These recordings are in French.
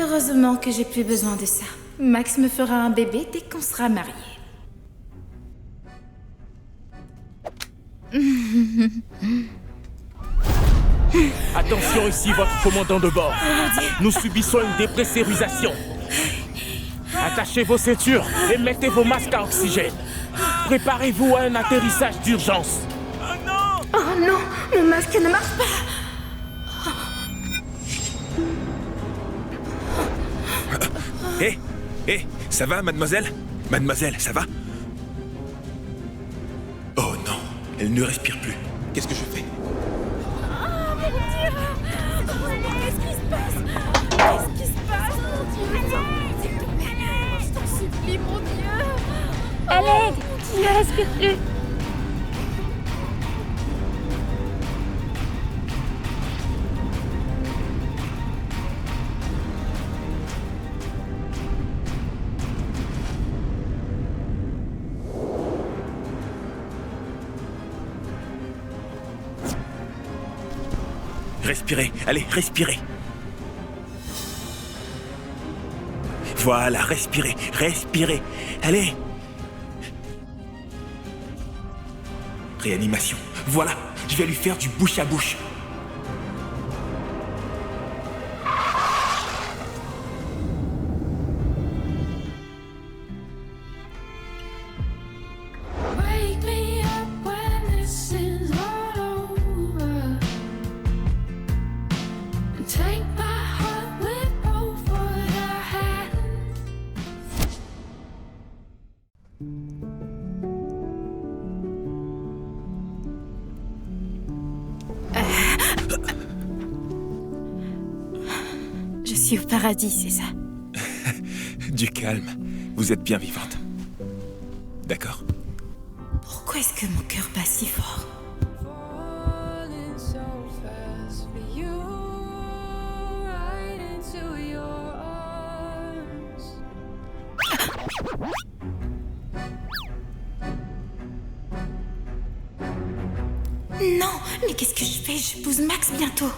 Heureusement que j'ai plus besoin de ça. Max me fera un bébé dès qu'on sera mariés. Attention ici, votre commandant de bord. Nous subissons une dépressurisation. Attachez vos ceintures et mettez vos masques à oxygène. Préparez-vous à un atterrissage d'urgence. Oh non, mon masque ne marche pas. Hé, ça va, mademoiselle? Mademoiselle, ça va? Oh non, elle ne respire plus. Qu'est-ce que je fais? Oh mon Dieu! Qu'est-ce qui se passe? Qu'est-ce qui se passe, mon Dieu? S'il te plaît, je t'en supplie, mon Dieu! Elle aide! Il ne respire plus. Respirez, allez, respirez. Voilà, respirez, respirez. Allez. Réanimation. Voilà, je vais lui faire du bouche à bouche. Wake me up when this is all over. Take my heart with both of your hands. Je suis au paradis, c'est ça? Du calme. Vous êtes bien vivante. D'accord? Pourquoi est-ce que mon cœur bat si fort? Falling so fast for you, right into your arms. Non, mais qu'est-ce que je fais? J'épouse Max bientôt.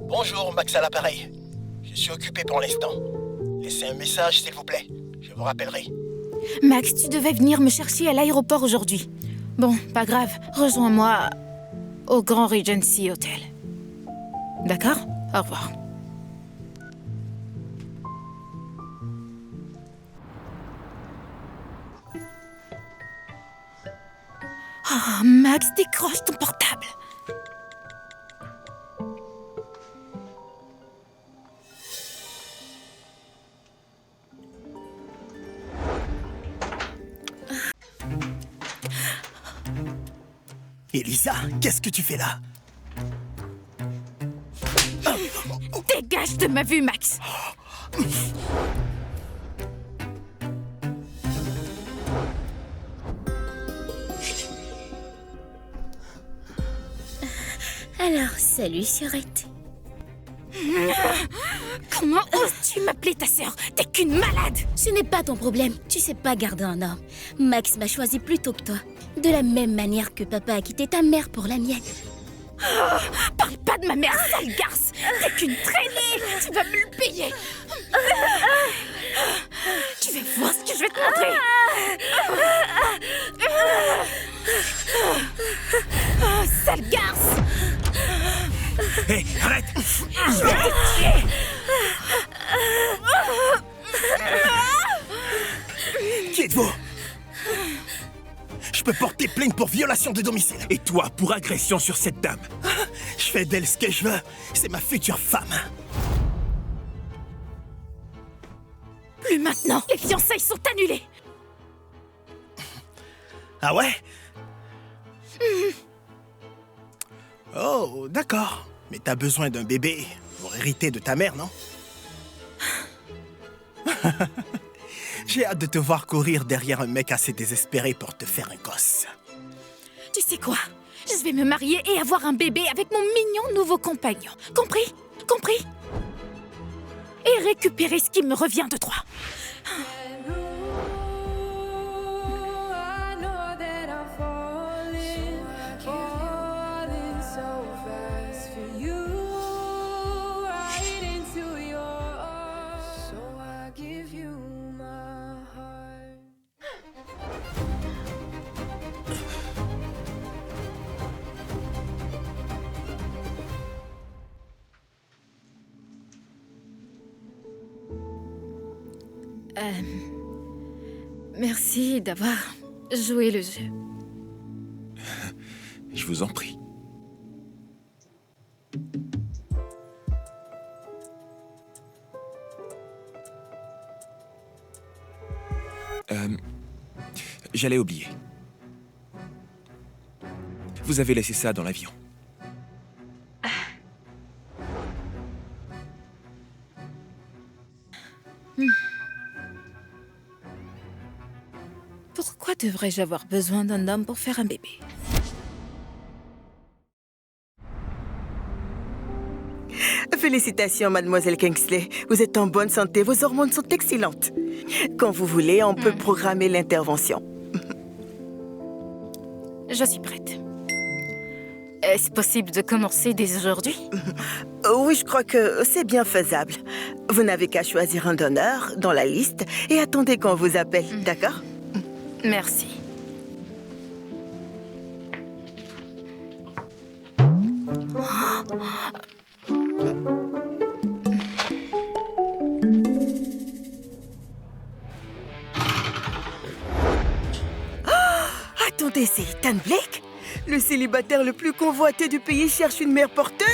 Bonjour, Max à l'appareil. Je suis occupé pour l'instant. Laissez un message, s'il vous plaît. Je vous rappellerai. Max, tu devais venir me chercher à l'aéroport aujourd'hui. Bon, pas grave. Rejoins-moi au Grand Regency Hotel. D'accord? Au revoir. Oh, Max, décroche ton portable. Elisa, qu'est-ce que tu fais là? Dégage de ma vue, Max. Alors, salut, Surette. Comment oses-tu m'appeler ta sœur? T'es qu'une malade. Ce n'est pas ton problème. Tu sais pas garder un homme. Max m'a choisi plus tôt que toi. De la même manière que papa a quitté ta mère pour la mienne. Parle pas de ma mère, sale garce. T'es qu'une traînée. Tu vas me le payer. Tu vas voir ce que je vais te montrer. Oh, sale garce. Hé, arrête! Je vais te tuer. Qui êtes-vous? Je peux porter plainte pour violation de domicile. Et toi, pour agression sur cette dame? Je fais d'elle ce que je veux. C'est ma future femme. Plus maintenant. Les fiançailles sont annulées. Ah ouais? Oh, d'accord. Mais t'as besoin d'un bébé pour hériter de ta mère, non? J'ai hâte de te voir courir derrière un mec assez désespéré pour te faire un gosse. Tu sais quoi? Je vais me marier et avoir un bébé avec mon mignon nouveau compagnon. Compris? Compris? et récupérer ce qui me revient de droit. I know that I'm falling so fast for you, right into your arms. So I give you my heart. Merci d'avoir joué le jeu. Je vous en prie. J'allais oublier. Vous avez laissé ça dans l'avion. Pourquoi devrais-je avoir besoin d'un homme pour faire un bébé? Félicitations, mademoiselle Kingsley. Vous êtes en bonne santé, vos hormones sont excellentes. Quand vous voulez, on peut programmer l'intervention. Je suis prête. Est-ce possible de commencer dès aujourd'hui? Oui, je crois que c'est bien faisable. Vous n'avez qu'à choisir un donneur dans la liste et attendez qu'on vous appelle, d'accord? Merci. Attendez, c'est Ethan Blake? Le célibataire le plus convoité du pays cherche une mère porteuse?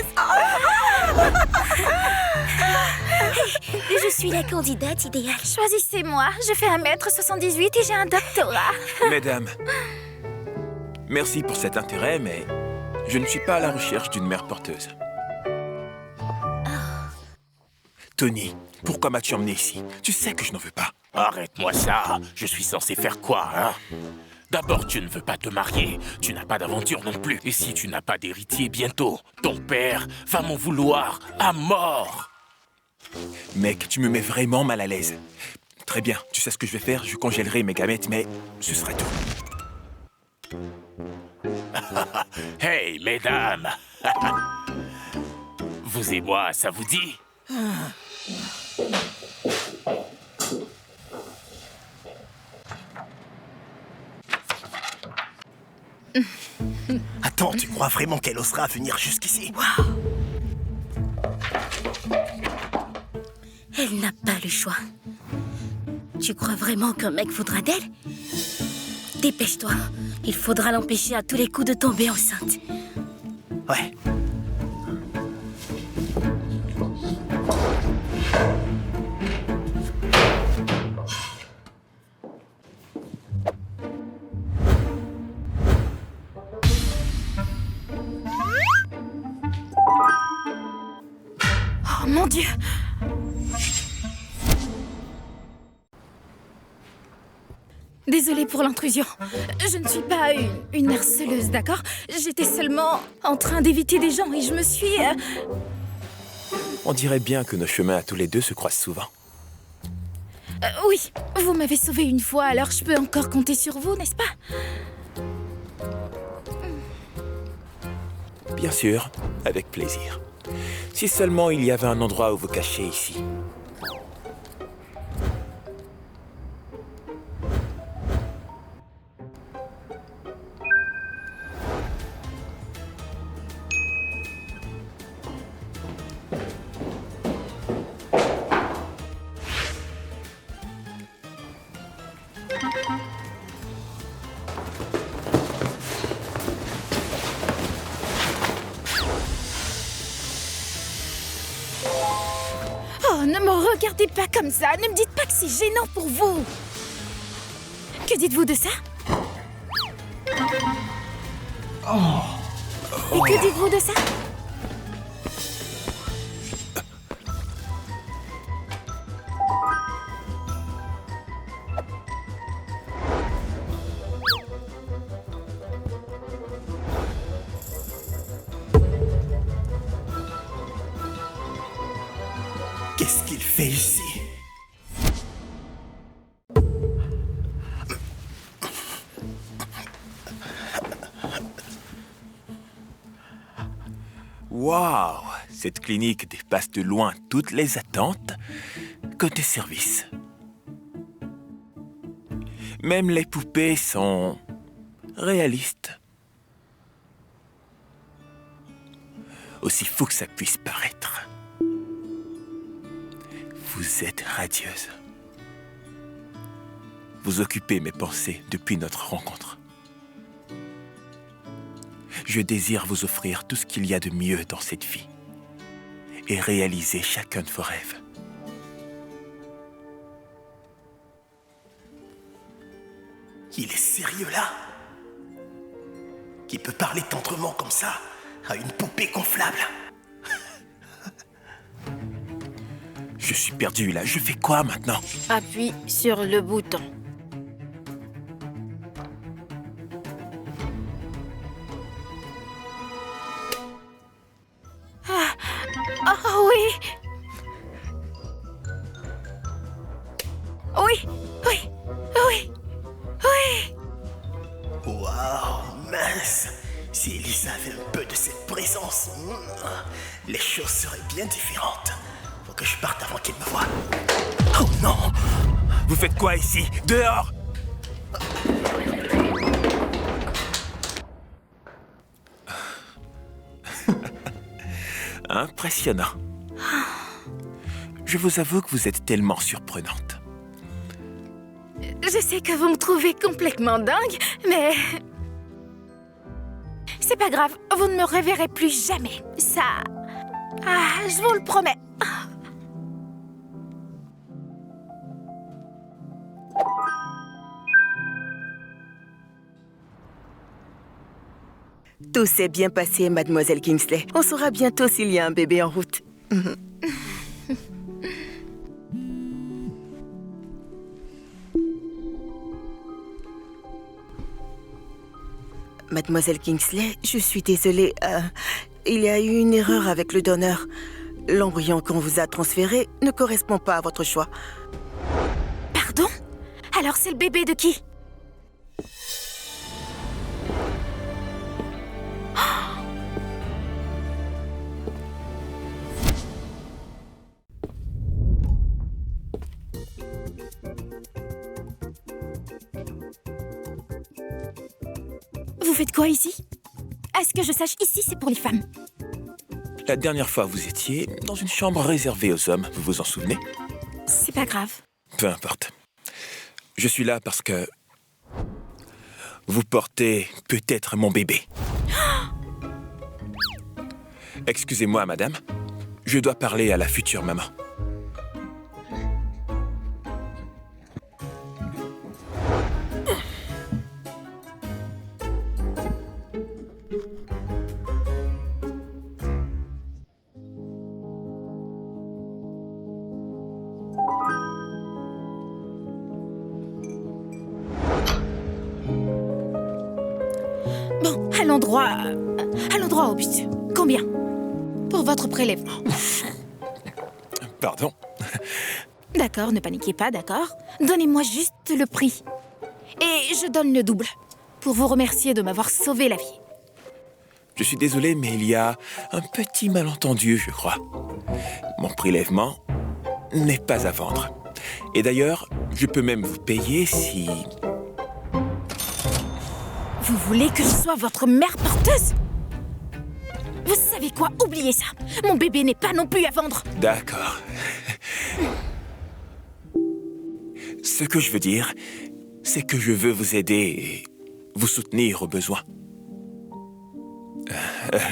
Je suis la candidate idéale. Choisissez-moi. Je fais 1m78 et j'ai un doctorat. Mesdames, merci pour cet intérêt, mais je ne suis pas à la recherche d'une mère porteuse. Tony, pourquoi m'as-tu emmené ici? Tu sais que je n'en veux pas. Arrête-moi ça. Je suis censé faire quoi, hein? D'abord, tu ne veux pas te marier. Tu n'as pas d'aventure non plus. Et si tu n'as pas d'héritier bientôt, ton père va m'en vouloir à mort. Mec, tu me mets vraiment mal à l'aise. Très bien, tu sais ce que je vais faire? Je congèlerai mes gamètes, mais ce serait tout. Hey, mesdames. Vous et moi, ça vous dit? Attends, tu crois vraiment qu'elle osera venir jusqu'ici? Elle n'a pas le choix. Tu crois vraiment qu'un mec voudra d'elle? Dépêche-toi. Il faudra l'empêcher à tous les coups de tomber enceinte. Ouais. Oh mon Dieu! Désolée pour l'intrusion. Je ne suis pas une harceleuse, d'accord? J'étais seulement en train d'éviter des gens et je me suis... On dirait bien que nos chemins à tous les deux se croisent souvent. oui, vous m'avez sauvée une fois, alors je peux encore compter sur vous, n'est-ce pas? Bien sûr, avec plaisir. Si seulement il y avait un endroit où vous cacher ici. Oh, ne me regardez pas comme ça. Ne me dites pas que c'est gênant pour vous. Que dites-vous de ça? Et que dites-vous de ça? Qu'est-ce qu'il fait ici? Waouh! Cette clinique dépasse de loin toutes les attentes côté service. Même les poupées sont réalistes. Aussi fou que ça puisse paraître. Vous êtes radieuse. Vous occupez mes pensées depuis notre rencontre. Je désire vous offrir tout ce qu'il y a de mieux dans cette vie et réaliser chacun de vos rêves. Il est sérieux là? Qui peut parler tendrement comme ça à une poupée gonflable? Je suis perdu là, je fais quoi maintenant? Appuie sur le bouton. Oh oui! Oui! Oui! Oui! Oui! Waouh, mince! Si Elisa avait un peu de cette présence, les choses seraient bien différentes. Faut que je parte avant qu'elle me voie. Oh non! Vous faites quoi ici? Dehors! Impressionnant. Je vous avoue que vous êtes tellement surprenante. Je sais que vous me trouvez complètement dingue, mais... C'est pas grave, vous ne me reverrez plus jamais. Ça... Ah, je vous le promets. Tout s'est bien passé, mademoiselle Kingsley. On saura bientôt s'il y a un bébé en route. Mademoiselle Kingsley, je suis désolée. Il y a eu une erreur avec le donneur. L'embryon qu'on vous a transféré ne correspond pas à votre choix. Pardon? Alors c'est le bébé de qui? Vous faites quoi ici? À ce que je sache, ici, c'est pour les femmes. La dernière fois, vous étiez dans une chambre réservée aux hommes, vous vous en souvenez? C'est pas grave. Peu importe. Je suis là parce que... vous portez peut-être mon bébé. Excusez-moi, madame. Je dois parler à la future maman. Bon, allons droit au but. Combien? Pour votre prélèvement. Pardon? D'accord, ne paniquez pas, d'accord? Donnez-moi juste le prix. Et je donne le double, pour vous remercier de m'avoir sauvé la vie. Je suis désolé, mais il y a un petit malentendu, je crois. Mon prélèvement n'est pas à vendre. Et d'ailleurs, je peux même vous payer si... Vous voulez que je sois votre mère porteuse? Vous savez quoi? Oubliez ça. Mon bébé n'est pas non plus à vendre. D'accord. Ce que je veux dire, c'est que je veux vous aider et vous soutenir au besoin.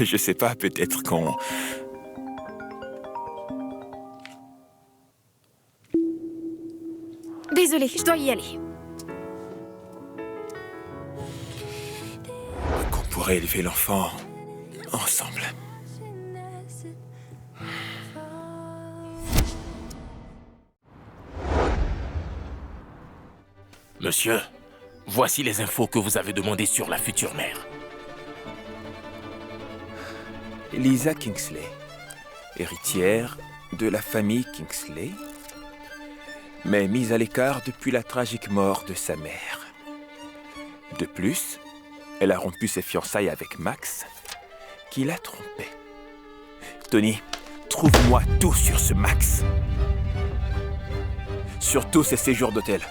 Je sais pas, peut-être qu'on... Désolée, je dois y aller. qu'on pourrait élever l'enfant ensemble. Monsieur, voici les infos que vous avez demandées sur la future mère. Elisa Kingsley, héritière de la famille Kingsley, mais mise à l'écart depuis la tragique mort de sa mère. De plus, elle a rompu ses fiançailles avec Max, qui la trompait. Tony, trouve-moi tout sur ce Max. Surtout ses séjours d'hôtel.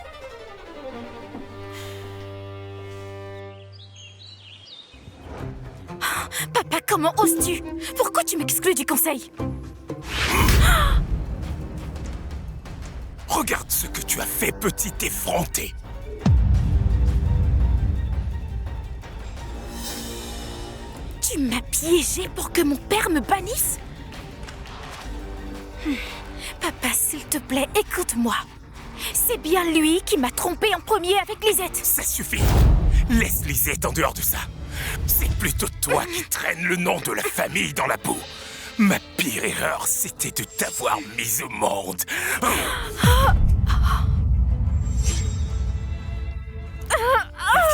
Papa, comment oses-tu? Pourquoi tu m'exclus du conseil? Regarde ce que tu as fait, petit effronté. Tu m'as piégé pour que mon père me bannisse? Papa, s'il te plaît, écoute-moi. C'est bien lui qui m'a trompé en premier avec Lisette. Ça suffit. Laisse Lisette en dehors de ça. C'est plutôt toi qui traînes le nom de la famille dans la boue. Ma pire erreur, c'était de t'avoir mise au monde.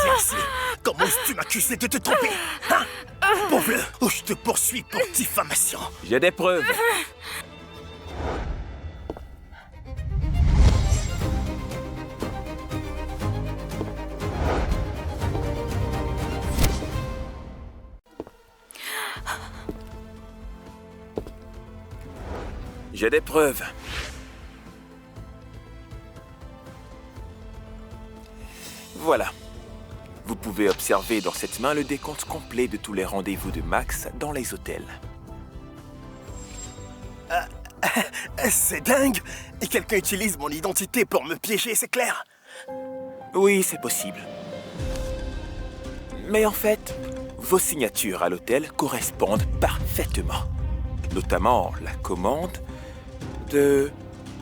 Viens ici. Comment oses-tu m'accuser de te tromper, hein? Prouve-le, ou je te poursuis pour diffamation. J'ai des preuves. J'ai des preuves. Voilà. Vous pouvez observer dans cette main le décompte complet de tous les rendez-vous de Max dans les hôtels. C'est dingue. Et quelqu'un utilise mon identité pour me piéger, c'est clair? Oui, c'est possible. Mais en fait, vos signatures à l'hôtel correspondent parfaitement. Notamment la commande de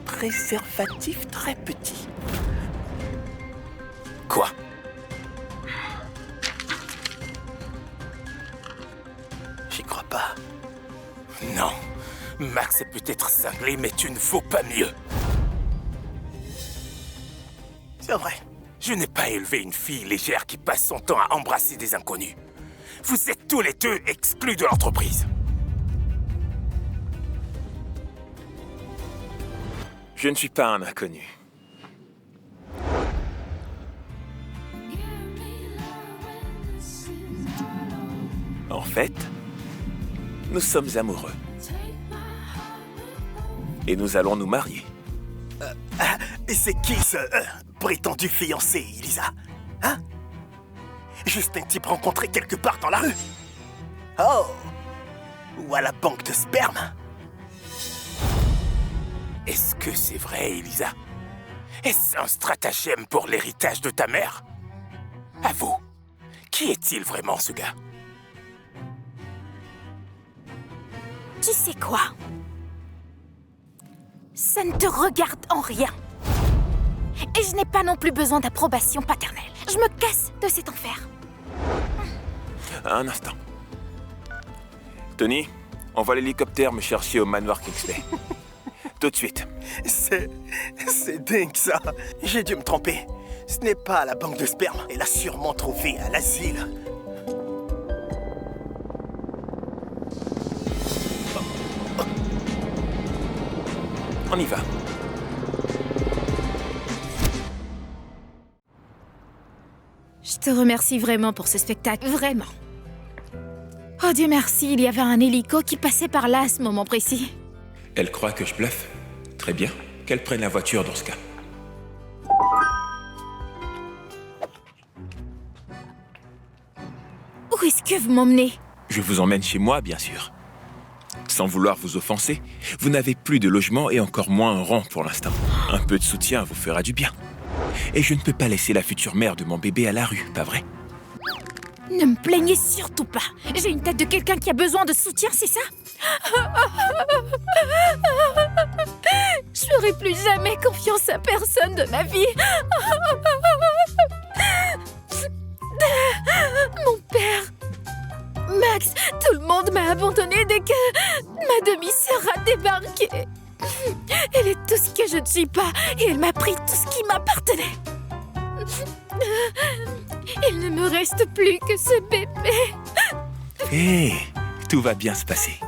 préservatifs très petits. Quoi? J'y crois pas. Non. Max est peut-être cinglé, mais tu ne vaux pas mieux. C'est vrai. Je n'ai pas élevé une fille légère qui passe son temps à embrasser des inconnus. Vous êtes tous les deux exclus de l'entreprise. Je ne suis pas un inconnu. En fait, nous sommes amoureux. Et nous allons nous marier. Et c'est qui ce prétendu fiancé, Elisa? Hein? Juste un type rencontré quelque part dans la rue? Oh! Ou à la banque de sperme? Est-ce que c'est vrai, Elisa? Est-ce un stratagème pour l'héritage de ta mère? Avoue, qui est-il vraiment, ce gars? Tu sais quoi? Ça ne te regarde en rien. Et je n'ai pas non plus besoin d'approbation paternelle. Je me casse de cet enfer. Un instant. Tony, envoie l'hélicoptère me chercher au manoir Kingsley. Tout de suite. C'est dingue, ça. J'ai dû me tromper. Ce n'est pas à la banque de sperme. Elle a sûrement trouvé à l'asile. On y va. Je te remercie vraiment pour ce spectacle, vraiment. Oh Dieu merci, il y avait un hélico qui passait par là à ce moment précis. Elle croit que je bluffe. Très bien. Qu'elle prenne la voiture dans ce cas. Où est-ce que vous m'emmenez? Je vous emmène chez moi, bien sûr. Sans vouloir vous offenser, vous n'avez plus de logement et encore moins un rang pour l'instant. Un peu de soutien vous fera du bien. Et je ne peux pas laisser la future mère de mon bébé à la rue, pas vrai? Ne me plaignez surtout pas. J'ai une tête de quelqu'un qui a besoin de soutien, c'est ça? Je ferai plus jamais confiance à personne de ma vie. Mon père, Max, tout le monde m'a abandonnée dès que ma demi-sœur a débarqué. Elle est tout ce que je ne suis pas et elle m'a pris tout ce qui m'appartenait. Il ne me reste plus que ce bébé. Hé, tout va bien se passer.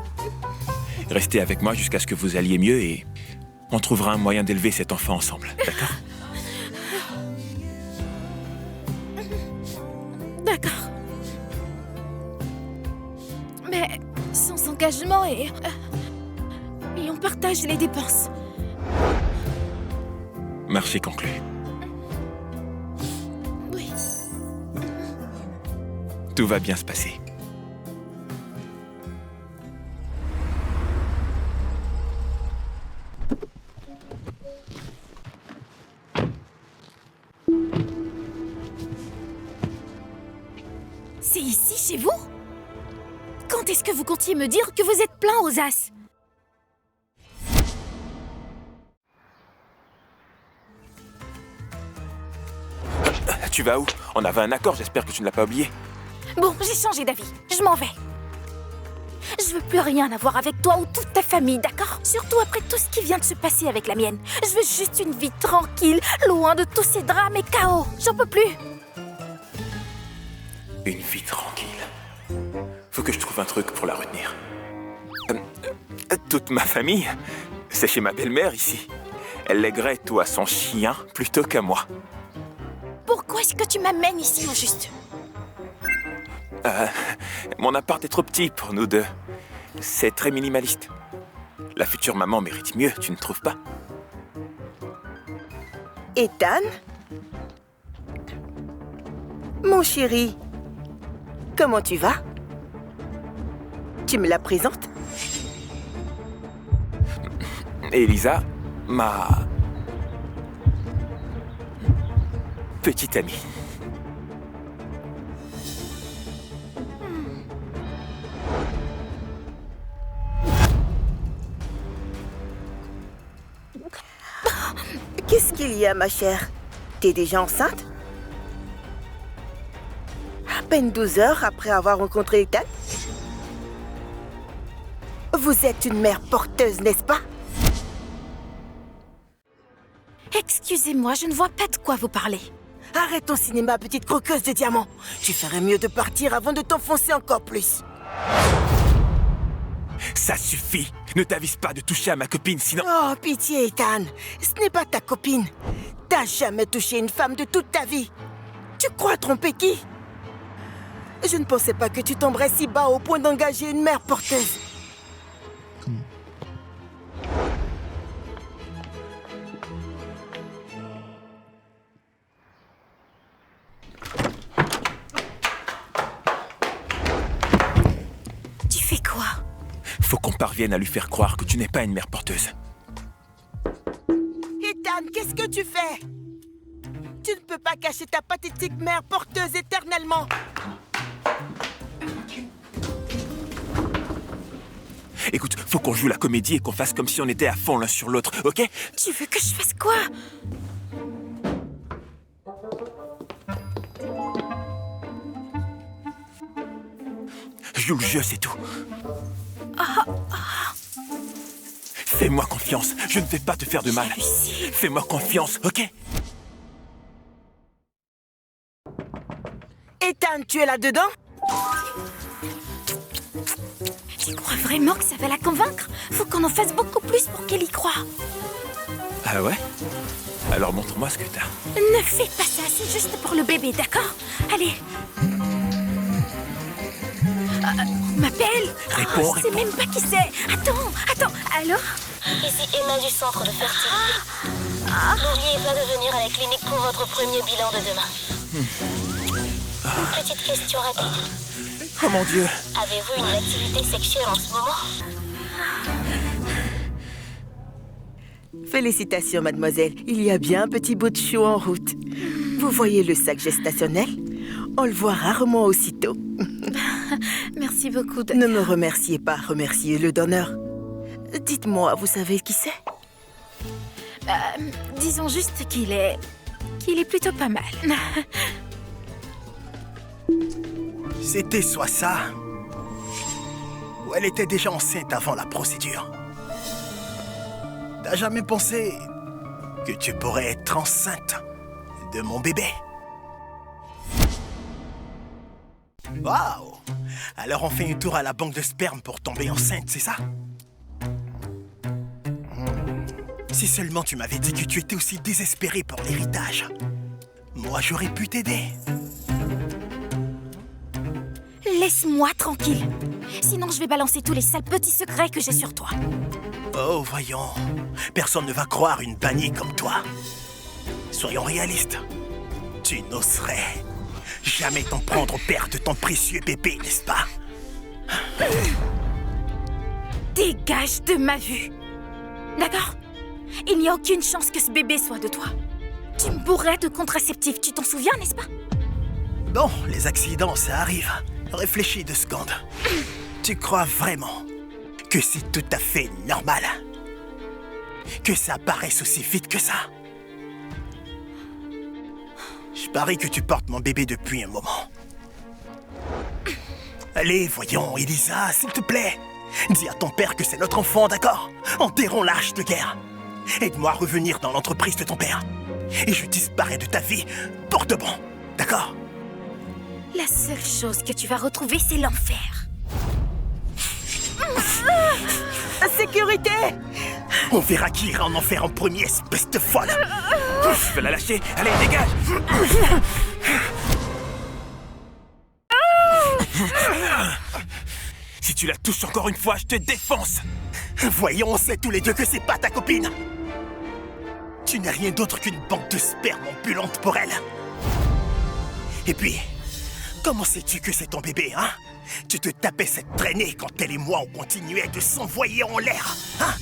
Restez avec moi jusqu'à ce que vous alliez mieux et on trouvera un moyen d'élever cet enfant ensemble, d'accord? D'accord. Mais sans engagement et on partage les dépenses. Marché conclu. Oui. Tout va bien se passer. C'est ici, chez vous? Quand est-ce que vous comptiez me dire que vous êtes plein aux as? Tu vas où? On avait un accord, j'espère que tu ne l'as pas oublié. Bon, j'ai changé d'avis. Je m'en vais. Je veux plus rien avoir avec toi ou toute ta famille, d'accord? Surtout après tout ce qui vient de se passer avec la mienne. Je veux juste une vie tranquille, loin de tous ces drames et chaos. J'en peux plus. Une vie tranquille. Faut que je trouve un truc pour la retenir. Toute ma famille, c'est chez ma belle-mère ici. Elle lèguerait tout à son chien plutôt qu'à moi. Pourquoi est-ce que tu m'amènes ici au juste? Mon appart est trop petit pour nous deux. C'est très minimaliste. La future maman mérite mieux, tu ne trouves pas? Ethan? Mon chéri, comment tu vas? Tu me la présentes? Elisa, ma petite amie. Qu'est-ce qu'il y a, ma chère? T'es déjà enceinte? À peine 12 heures après avoir rencontré Ethan? Vous êtes une mère porteuse, n'est-ce pas? Excusez-moi, je ne vois pas de quoi vous parlez. Arrête ton cinéma, petite croqueuse de diamants. Tu ferais mieux de partir avant de t'enfoncer encore plus. Ça suffit! Ne t'avise pas de toucher à ma copine, sinon... Oh, pitié, Ethan. Ce n'est pas ta copine. T'as jamais touché une femme de toute ta vie. Tu crois tromper qui? Je ne pensais pas que tu tomberais si bas au point d'engager une mère porteuse. Tu fais quoi? Faut qu'on parvienne à lui faire croire que tu n'es pas une mère porteuse. Ethan, qu'est-ce que tu fais? Tu ne peux pas cacher ta pathétique mère porteuse éternellement. Écoute, faut qu'on joue la comédie et qu'on fasse comme si on était à fond l'un sur l'autre, ok? Tu veux que je fasse quoi? Joue le jeu, c'est tout. Fais-moi confiance, je ne vais pas te faire de mal. Lucie. Fais-moi confiance, ok? Ethan, tu es là-dedans? Tu crois vraiment que ça va la convaincre? Faut qu'on en fasse beaucoup plus pour qu'elle y croie. Ah ouais? Alors montre-moi ce que t'as. Ne fais pas ça, c'est juste pour le bébé, d'accord? Allez. On m'appelle? Réponds, Je sais même pas qui c'est. Attends, allô? Ici Emma du centre de fertilité. N'oubliez pas de venir à la clinique pour votre premier bilan de demain. Une petite question rapide. Oh mon Dieu! Avez-vous une activité sexuelle en ce moment? Félicitations, mademoiselle. Il y a bien un petit bout de chou en route. Vous voyez le sac gestationnel? On le voit rarement aussitôt. Merci beaucoup, de... Ne me remerciez pas, remerciez le donneur. Dites-moi, vous savez qui c'est? Disons juste qu'il est plutôt pas mal. C'était soit ça, ou elle était déjà enceinte avant la procédure. T'as jamais pensé que tu pourrais être enceinte de mon bébé? Waouh! Alors on fait un tour à la banque de sperme pour tomber enceinte, c'est ça? Si seulement tu m'avais dit que tu étais aussi désespéré pour l'héritage. Moi, j'aurais pu t'aider. Laisse-moi tranquille. Sinon, je vais balancer tous les sales petits secrets que j'ai sur toi. Oh, voyons. Personne ne va croire une bannie comme toi. Soyons réalistes. Tu n'oserais jamais t'en prendre au père de ton précieux bébé, n'est-ce pas? Dégage de ma vue. D'accord? Il n'y a aucune chance que ce bébé soit de toi. Tu me bourrais de contraceptifs, tu t'en souviens, n'est-ce pas? Bon, les accidents, ça arrive. Réfléchis 2 secondes. Tu crois vraiment que c'est tout à fait normal que ça apparaisse aussi vite que ça? Je parie que tu portes mon bébé depuis un moment. Allez, voyons, Elisa, s'il te plaît. Dis à ton père que c'est notre enfant, d'accord? Enterrons l'arche de guerre. Aide-moi à revenir dans l'entreprise de ton père. Et je disparais de ta vie pour de bon, d'accord? La seule chose que tu vas retrouver, c'est l'enfer. Sécurité! On verra qui ira en enfer en premier, espèce de folle. Je vais la lâcher. Allez, dégage! Si tu la touches encore une fois, je te défonce. Voyons, on sait tous les deux que c'est pas ta copine. Tu n'es rien d'autre qu'une banque de sperme ambulante pour elle. Et puis, comment sais-tu que c'est ton bébé, hein? Tu te tapais cette traînée quand elle et moi on continuait de s'envoyer en l'air, hein?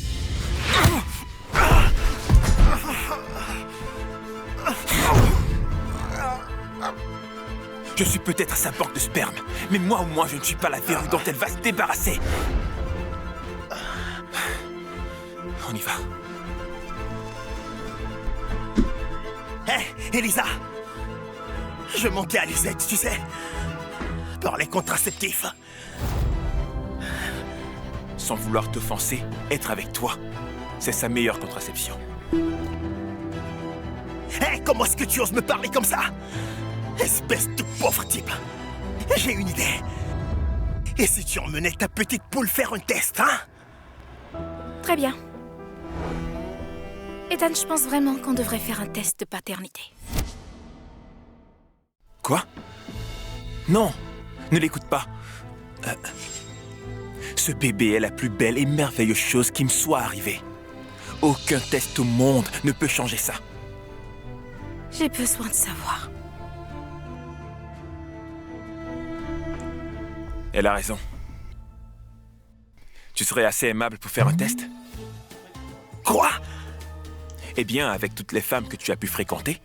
Je suis peut-être sa banque de sperme, mais moi au moins je ne suis pas la verrue dont elle va se débarrasser. On y va. Hé, Elisa! Je manquais à Lisette, tu sais, par les contraceptifs. Sans vouloir t'offenser, être avec toi, c'est sa meilleure contraception. Hé, comment est-ce que tu oses me parler comme ça? Espèce de pauvre type. J'ai une idée. Et si tu emmenais ta petite poule faire un test, hein? Très bien. Ethan, je pense vraiment qu'on devrait faire un test de paternité. Quoi? Non, ne l'écoute pas. Ce bébé est la plus belle et merveilleuse chose qui me soit arrivée. Aucun test au monde ne peut changer ça. J'ai besoin de savoir. Elle a raison. Tu serais assez aimable pour faire un test? Quoi? Eh bien, avec toutes les femmes que tu as pu fréquenter,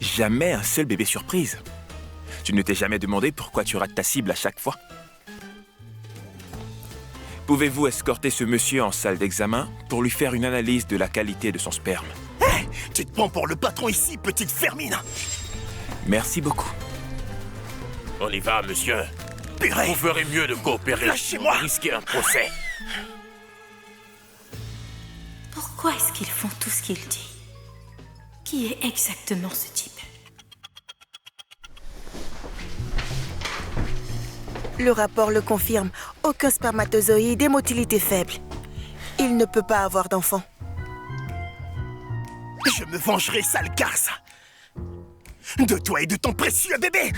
jamais un seul bébé surprise. Tu ne t'es jamais demandé pourquoi tu rates ta cible à chaque fois? Pouvez-vous escorter ce monsieur en salle d'examen pour lui faire une analyse de la qualité de son sperme? Hé, tu te prends pour le patron ici, petite fermine. Merci beaucoup. On y va, monsieur. Purée. Vous ferez mieux de coopérer. Lâchez-moi. Risquer un procès. Pourquoi est-ce qu'ils font tout ce qu'il dit? Qui est exactement ce type? Le rapport le confirme. Aucun spermatozoïde et motilité faible. Il ne peut pas avoir d'enfant. Je me vengerai, sale garce. De toi et de ton précieux bébé.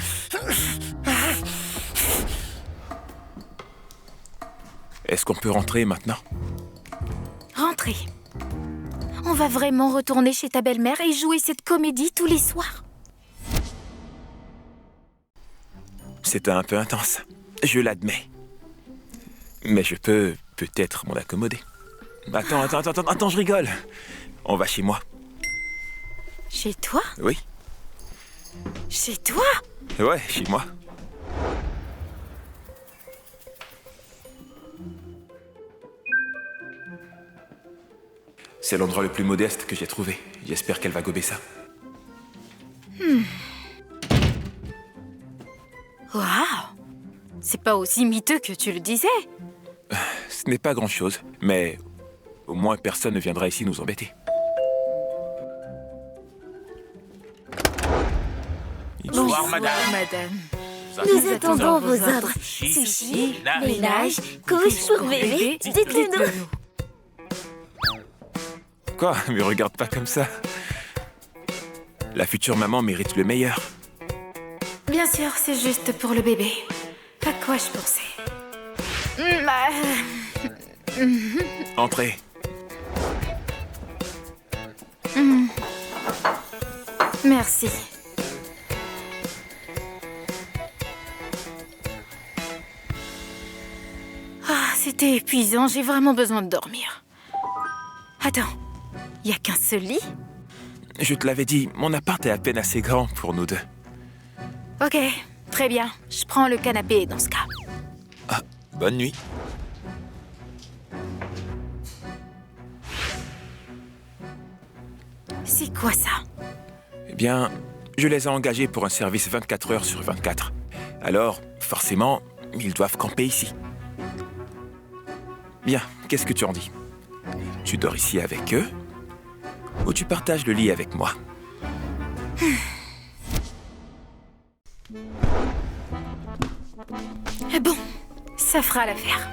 Est-ce qu'on peut rentrer maintenant? Rentrez. On va vraiment retourner chez ta belle-mère et jouer cette comédie tous les soirs. C'est un peu intense, je l'admets. Mais je peux peut-être m'en accommoder. Attends, je rigole. On va chez moi. Chez toi? Oui? Chez toi? Ouais, chez moi. C'est l'endroit le plus modeste que j'ai trouvé. J'espère qu'elle va gober ça. Waouh! C'est pas aussi miteux que tu le disais. Ce n'est pas grand-chose, mais au moins personne ne viendra ici nous embêter. Bonsoir, madame. Nous attendons vos ordres. Sushi, ménage, couche pour bébé, dites-le nous. Quoi? Me regarde pas comme ça. La future maman mérite le meilleur. Bien sûr, c'est juste pour le bébé. À quoi je pensais? Entrez. Merci. Ah, c'était épuisant, j'ai vraiment besoin de dormir. Attends, il n'y a qu'un seul lit? Je te l'avais dit, mon appart est à peine assez grand pour nous deux. Ok, très bien. Je prends le canapé dans ce cas. Ah, bonne nuit. C'est quoi ça? Eh bien, je les ai engagés pour un service 24 heures sur 24. Alors, forcément, ils doivent camper ici. Bien, qu'est-ce que tu en dis? Tu dors ici avec eux? Ou tu partages le lit avec moi? Bon, ça fera l'affaire.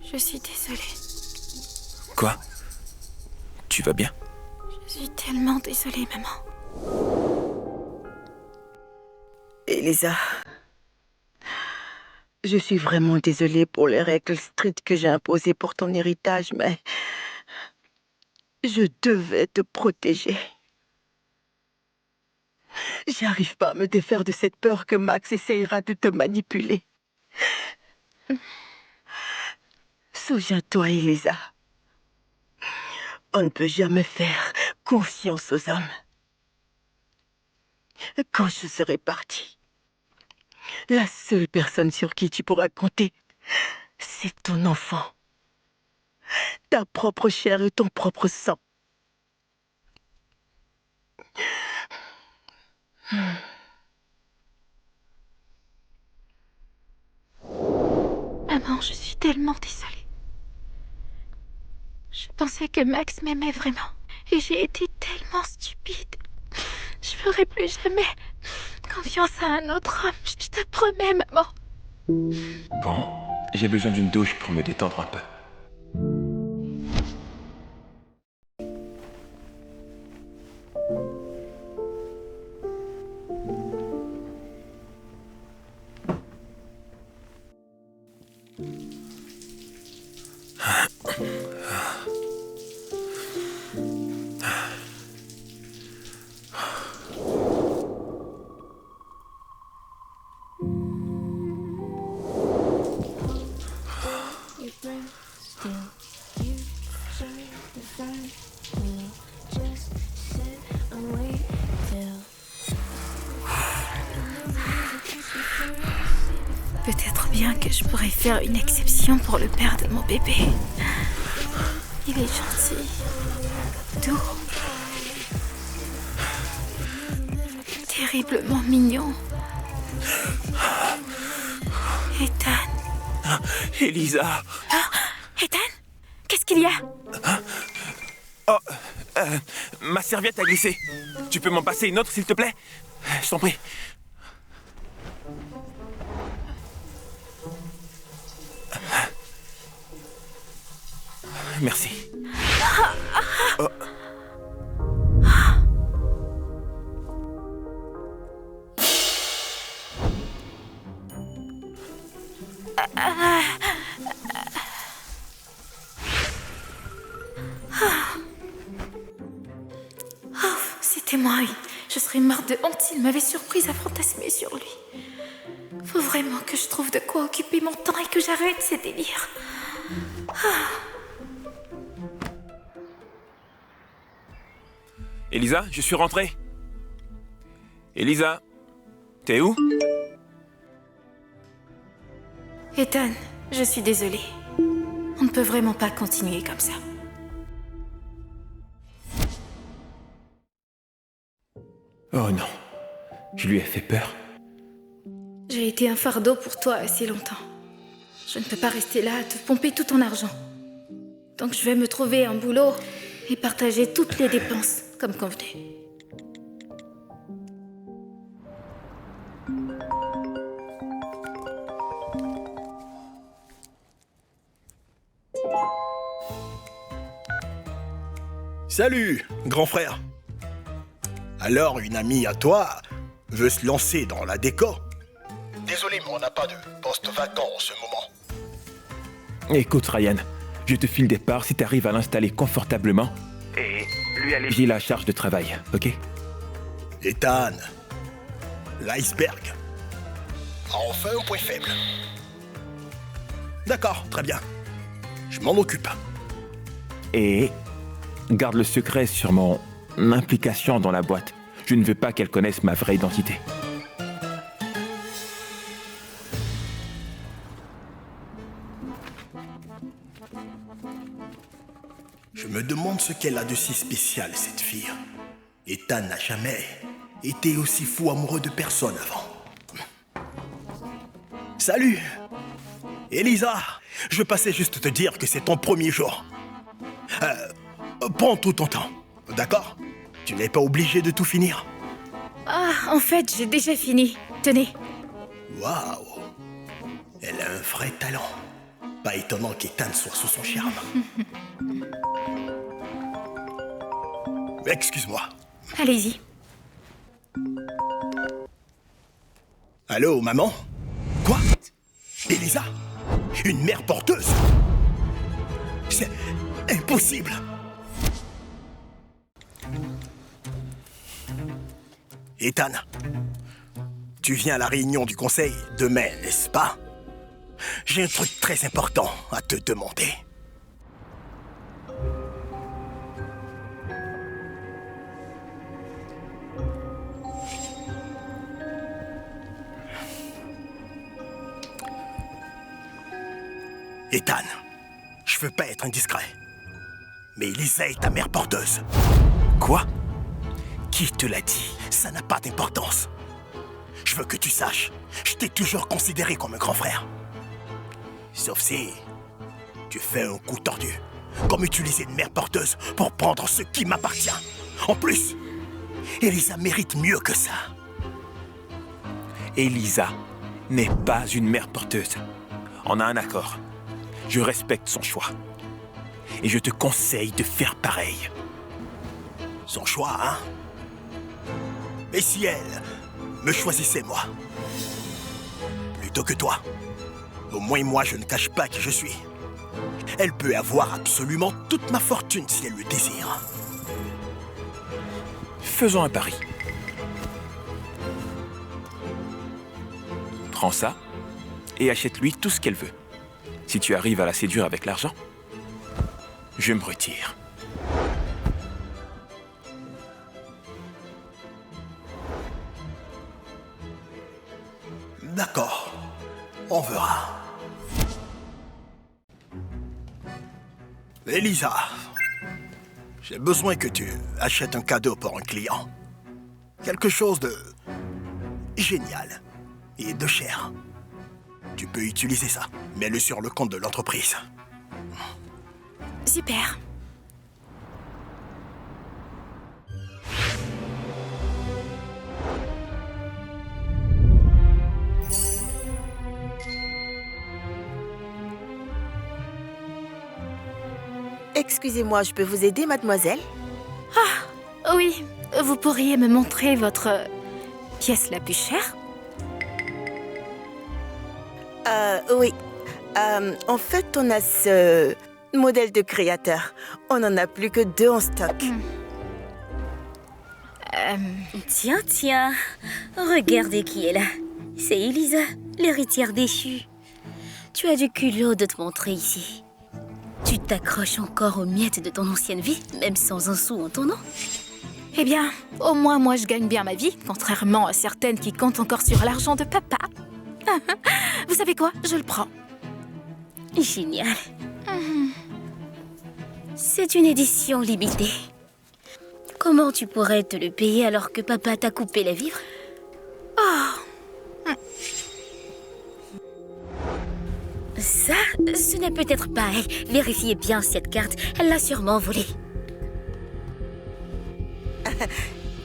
Je suis désolée. Quoi? Tu vas bien? Je suis tellement désolée, maman. Elisa, je suis vraiment désolée pour les règles strictes que j'ai imposées pour ton héritage, mais je devais te protéger. J'arrive pas à me défaire de cette peur que Max essayera de te manipuler. Souviens-toi, Elisa. On ne peut jamais faire confiance aux hommes. Quand je serai partie, la seule personne sur qui tu pourras compter, c'est ton enfant. Ta propre chair et ton propre sang. Maman, je suis tellement désolée. Je pensais que Max m'aimait vraiment. Et j'ai été tellement stupide. Je ferai plus jamais confiance à un autre homme. Je te promets, maman. Bon, j'ai besoin d'une douche pour me détendre un peu. Peut-être bien que je pourrais faire une exception pour le père de mon bébé. Il est gentil, doux, terriblement mignon. Ethan. Elisa! Ethan? Qu'est-ce qu'il y a? Oh, ma serviette a glissé. Tu peux m'en passer une autre, s'il te plaît? Je t'en prie. Merci. Oh. C'était moi. Je serais morte de honte s'il m'avait surprise à fantasmer sur lui. Faut vraiment que je trouve de quoi occuper mon temps et que j'arrête ces délires. Elisa, je suis rentré. Elisa, t'es où? Ethan, je suis désolée. On ne peut vraiment pas continuer comme ça. Oh non, Je lui ai fait peur. J'ai été un fardeau pour toi assez longtemps. Je ne peux pas rester là à te pomper tout ton argent. Donc je vais me trouver un boulot et partager toutes les dépenses, comme convenu. Salut, grand frère. Alors, une amie à toi veut se lancer dans la déco. Désolé, mais on n'a pas de poste vacant en ce moment. Écoute, Ryan, je te file des parts si t'arrives à l'installer confortablement et lui alléger la charge de travail, ok? Ethan, l'iceberg a enfin un point faible. D'accord, très bien. Je m'en occupe. Et garde le secret sur mon implication dans la boîte. Je ne veux pas qu'elle connaisse ma vraie identité. Je me demande ce qu'elle a de si spécial, cette fille. Ethan n'a jamais été aussi fou amoureux de personne avant. Salut, Elisa. Je passais juste te dire que c'est ton premier jour. Prends tout ton temps, d'accord? Tu n'es pas obligé de tout finir. Ah, en fait, j'ai déjà fini. Tenez. Waouh, elle a un vrai talent. Pas étonnant qu'Ethan soit sous son charme. Excuse-moi. Allez-y. Allô, maman? Quoi? Elisa? Une mère porteuse? C'est impossible! Ethan, tu viens à la réunion du conseil demain, n'est-ce pas? J'ai un truc très important à te demander. Ethan, je veux pas être indiscret, mais Elisa est ta mère porteuse. Quoi? Qui te l'a dit? Ça n'a pas d'importance. Je veux que tu saches, je t'ai toujours considéré comme un grand frère. Sauf si tu fais un coup tordu, comme utiliser une mère porteuse pour prendre ce qui m'appartient. En plus, Elisa mérite mieux que ça. Elisa n'est pas une mère porteuse. On a un accord. Je respecte son choix. Et je te conseille de faire pareil. Son choix, hein? Et si elle me choisissait, moi? Plutôt que toi. Au moins, moi, je ne cache pas qui je suis. Elle peut avoir absolument toute ma fortune si elle le désire. Faisons un pari. Prends ça et achète-lui tout ce qu'elle veut. Si tu arrives à la séduire avec l'argent, je me retire. D'accord. On verra. Elisa, j'ai besoin que tu achètes un cadeau pour un client. Quelque chose de génial et de cher. Tu peux utiliser ça. Mets-le sur le compte de l'entreprise. Super. Excusez-moi, je peux vous aider, mademoiselle? Oui, vous pourriez me montrer votre pièce la plus chère? Oui. En fait, on a ce modèle de créateur. On n'en a plus que 2 en stock. Tiens, tiens. Regardez qui est là. C'est Elisa, l'héritière déchue. Tu as du culot de te montrer ici. Tu t'accroches encore aux miettes de ton ancienne vie, même sans un sou en ton nom? Eh bien, au moins moi je gagne bien ma vie, contrairement à certaines qui comptent encore sur l'argent de papa. Vous savez quoi? Je le prends. Génial. C'est une édition limitée. Comment tu pourrais te le payer alors que papa t'a coupé la vivre? Ça, ce n'est peut-être pas elle. Vérifiez bien cette carte. Elle l'a sûrement volée.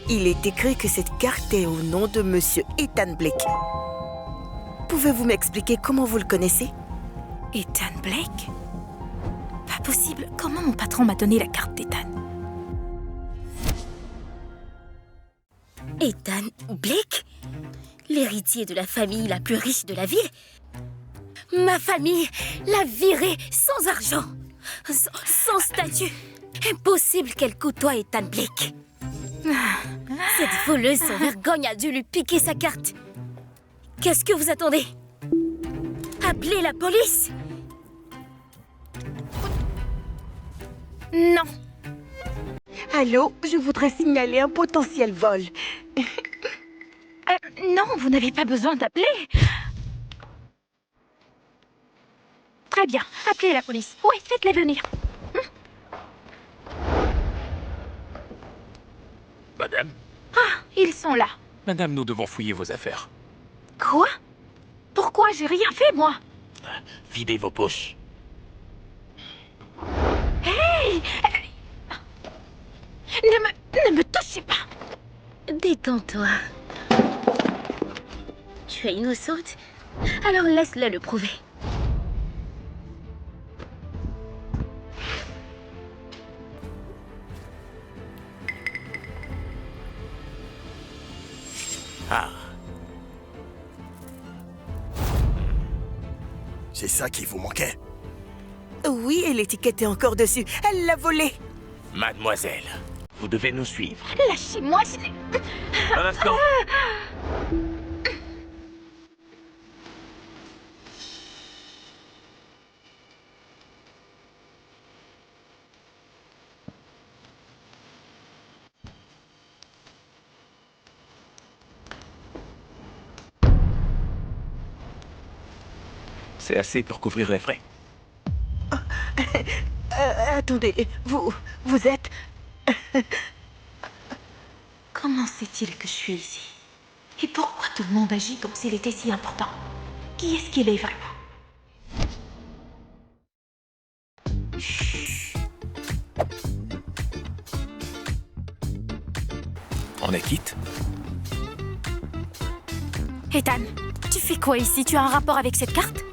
Il est écrit que cette carte est au nom de Monsieur Ethan Blake. Pouvez-vous m'expliquer comment vous le connaissez? Ethan Blake? Pas possible. Comment mon patron m'a donné la carte d'Ethan? Ethan Blake? L'héritier de la famille la plus riche de la ville? Ma famille l'a viré sans argent, sans statut. Impossible qu'elle côtoie Ethan Blake. Cette voleuse sans vergogne a dû lui piquer sa carte. Qu'est-ce que vous attendez? Appelez la police! Non. Allô, je voudrais signaler un potentiel vol. Non, vous n'avez pas besoin d'appeler. Très bien, appelez la police. Oui, faites-les venir. Madame, Ils sont là. madame, nous devons fouiller vos affaires. Quoi? Pourquoi? J'ai rien fait, moi. Videz vos poches. Ne me touchez pas. Détends-toi. Tu es innocente? Alors laisse-le le prouver. Ah, C'est ça qui vous manquait. Oui, et l'étiquette est encore dessus. Elle l'a volé. Mademoiselle, vous devez nous suivre. Lâchez-moi, je n'ai... Un instant. c'est assez pour couvrir les frais. Attendez, vous êtes... Comment sait-il que je suis ici? Et pourquoi tout le monde agit comme s'il était si important? Qui est-ce qu'il est vraiment? On est quitte? Ethan, tu fais quoi ici? Tu as un rapport avec cette carte?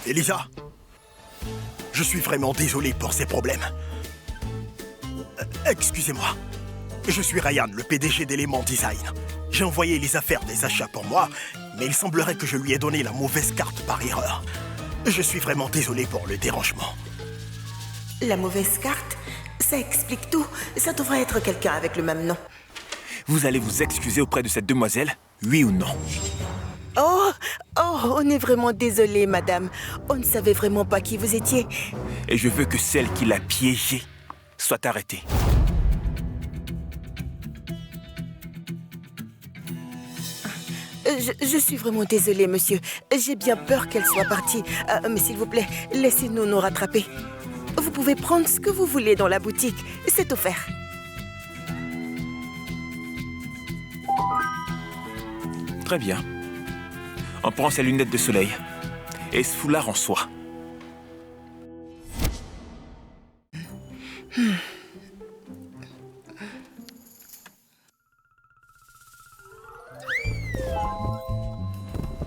Elisa, je suis vraiment désolé pour ces problèmes. Excusez-moi. Je suis Ryan, le PDG d'Element Design. J'ai envoyé les affaires des achats pour moi, mais il semblerait que je lui ai donné la mauvaise carte par erreur. Je suis vraiment désolé pour le dérangement. La mauvaise carte? Ça explique tout. Ça devrait être quelqu'un avec le même nom. Vous allez vous excuser auprès de cette demoiselle? Oui ou non? Oh, on est vraiment désolé, madame. On ne savait vraiment pas qui vous étiez. Et je veux que celle qui l'a piégée soit arrêtée. Je suis vraiment désolée, monsieur. J'ai bien peur qu'elle soit partie. Mais s'il vous plaît, laissez-nous nous rattraper. Vous pouvez prendre ce que vous voulez dans la boutique. C'est offert. Très bien. On prend ses lunettes de soleil et ce foulard en soie.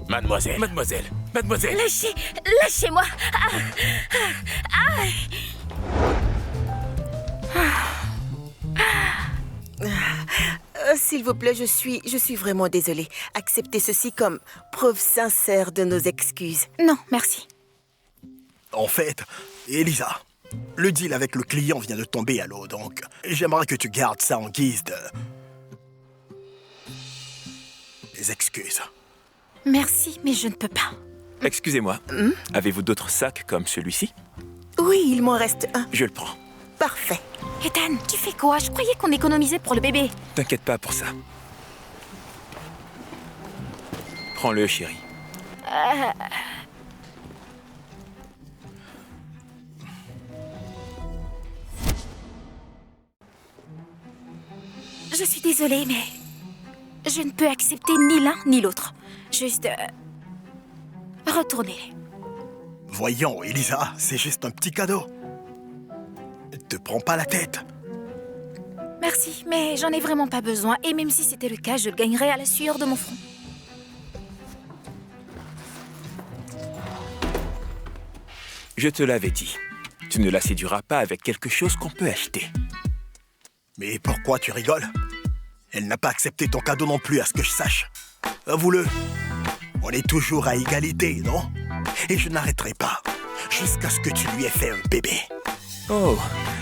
Mademoiselle, mademoiselle, mademoiselle. Lâchez-moi. S'il vous plaît, je suis vraiment désolée. Acceptez ceci comme preuve sincère de nos excuses. Non, merci. En fait, Elisa, le deal avec le client vient de tomber à l'eau, donc j'aimerais que tu gardes ça en guise de... des excuses. Merci, mais je ne peux pas. Excusez-moi, avez-vous d'autres sacs comme celui-ci? Oui, il m'en reste un. Je le prends. Parfait. Ethan, tu fais quoi? Je croyais qu'on économisait pour le bébé. T'inquiète pas pour ça. Prends-le, chérie. Je suis désolée, mais... Je ne peux accepter ni l'un ni l'autre. Juste... retournez-les. Voyons, Elisa, c'est juste un petit cadeau. Te prends pas la tête. Merci, mais j'en ai vraiment pas besoin. Et même si c'était le cas, je le gagnerais à la sueur de mon front. Je te l'avais dit. Tu ne la séduiras pas avec quelque chose qu'on peut acheter. Mais pourquoi tu rigoles? Elle n'a pas accepté ton cadeau non plus, à ce que je sache. Avoue-le. On est toujours à égalité, non? Et je n'arrêterai pas jusqu'à ce que tu lui aies fait un bébé. Oh,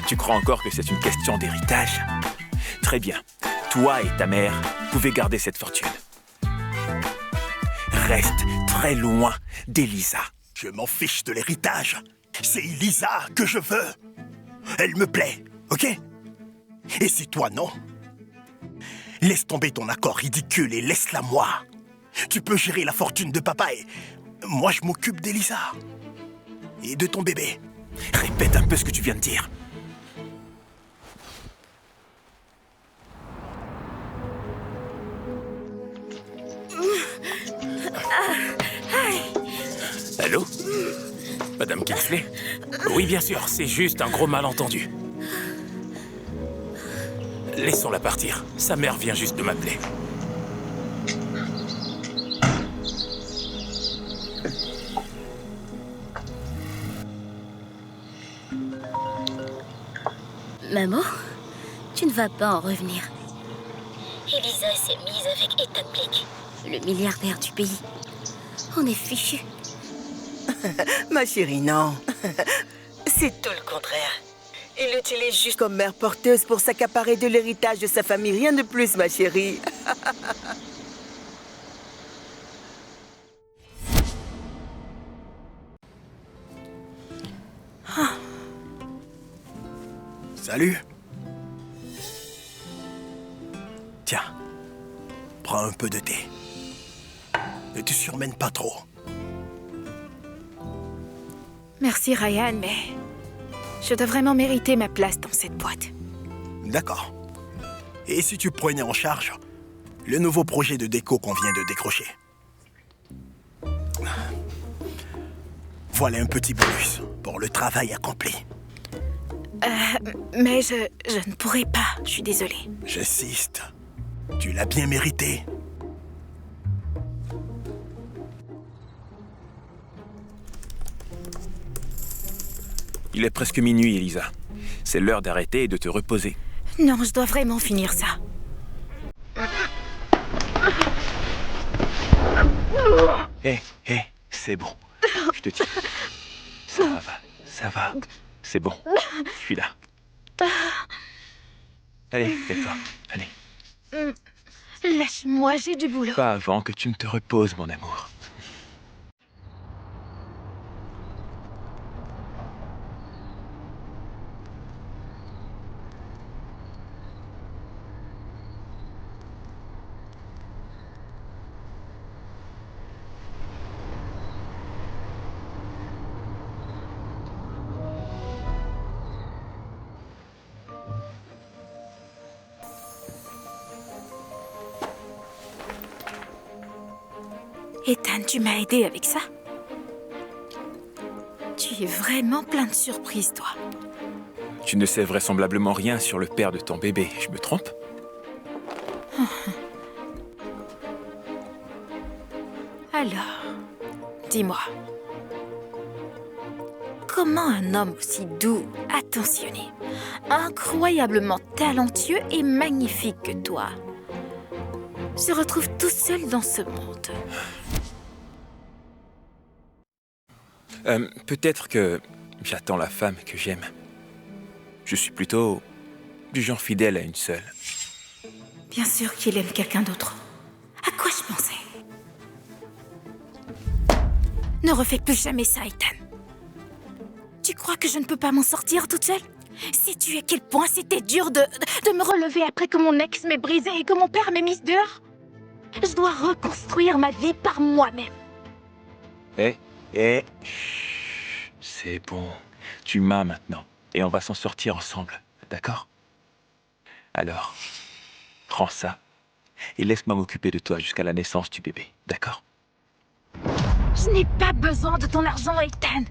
tu crois encore que c'est une question d'héritage? Très bien. Toi et ta mère pouvez garder cette fortune. Reste très loin d'Elisa. Je m'en fiche de l'héritage. C'est Elisa que je veux. Elle me plaît, ok? Et si toi, non? Laisse tomber ton accord ridicule et laisse-la moi. Tu peux gérer la fortune de papa et moi, je m'occupe d'Elisa. Et de ton bébé. Répète un peu ce que tu viens de dire. Allô? Madame Kingsley? Oui, bien sûr, c'est juste un gros malentendu. Laissons-la partir. Sa mère vient juste de m'appeler. Maman, tu ne vas pas en revenir. Elisa s'est mise avec Ethan Blake, le milliardaire du pays. On est fichus. Ma chérie, non. C'est tout le contraire. Il l'utilise juste comme mère porteuse pour s'accaparer de l'héritage de sa famille. Rien de plus, ma chérie. Salut. Tiens, prends un peu de thé. Ne te surmène pas trop. Merci Ryan, mais... je dois vraiment mériter ma place dans cette boîte. D'accord. Et si tu prenais en charge le nouveau projet de déco qu'on vient de décrocher? Voilà un petit bonus pour le travail accompli. Mais je ne pourrais pas, je suis désolée. J'insiste. Tu l'as bien mérité. Il est presque minuit, Elisa. C'est l'heure d'arrêter et de te reposer. Non, je dois vraiment finir ça. Hé, c'est bon. Je te tiens. Ça va. C'est bon. Je suis là. Allez, tais-toi. Allez. Lâche-moi, j'ai du boulot. Pas avant que tu ne te reposes, mon amour. Ethan, tu m'as aidé avec ça? Tu es vraiment plein de surprises, toi. Tu ne sais vraisemblablement rien sur le père de ton bébé, je me trompe? Alors, dis-moi. Comment un homme aussi doux, attentionné, incroyablement talentueux et magnifique que toi se retrouve tout seul dans ce monde? Peut-être que j'attends la femme que j'aime. Je suis plutôt du genre fidèle à une seule. Bien sûr qu'il aime quelqu'un d'autre. À quoi je pensais? Ne refais plus jamais ça, Ethan. Tu crois que je ne peux pas m'en sortir toute seule? Sais-tu à quel point c'était dur de me relever après que mon ex m'ait brisé et que mon père m'ait mise dehors? Je dois reconstruire ma vie par moi-même. Chut, c'est bon. Tu m'as maintenant. Et on va s'en sortir ensemble. D'accord? Alors, prends ça et laisse-moi m'occuper de toi jusqu'à la naissance du bébé, d'accord? Je n'ai pas besoin de ton argent, Ethan.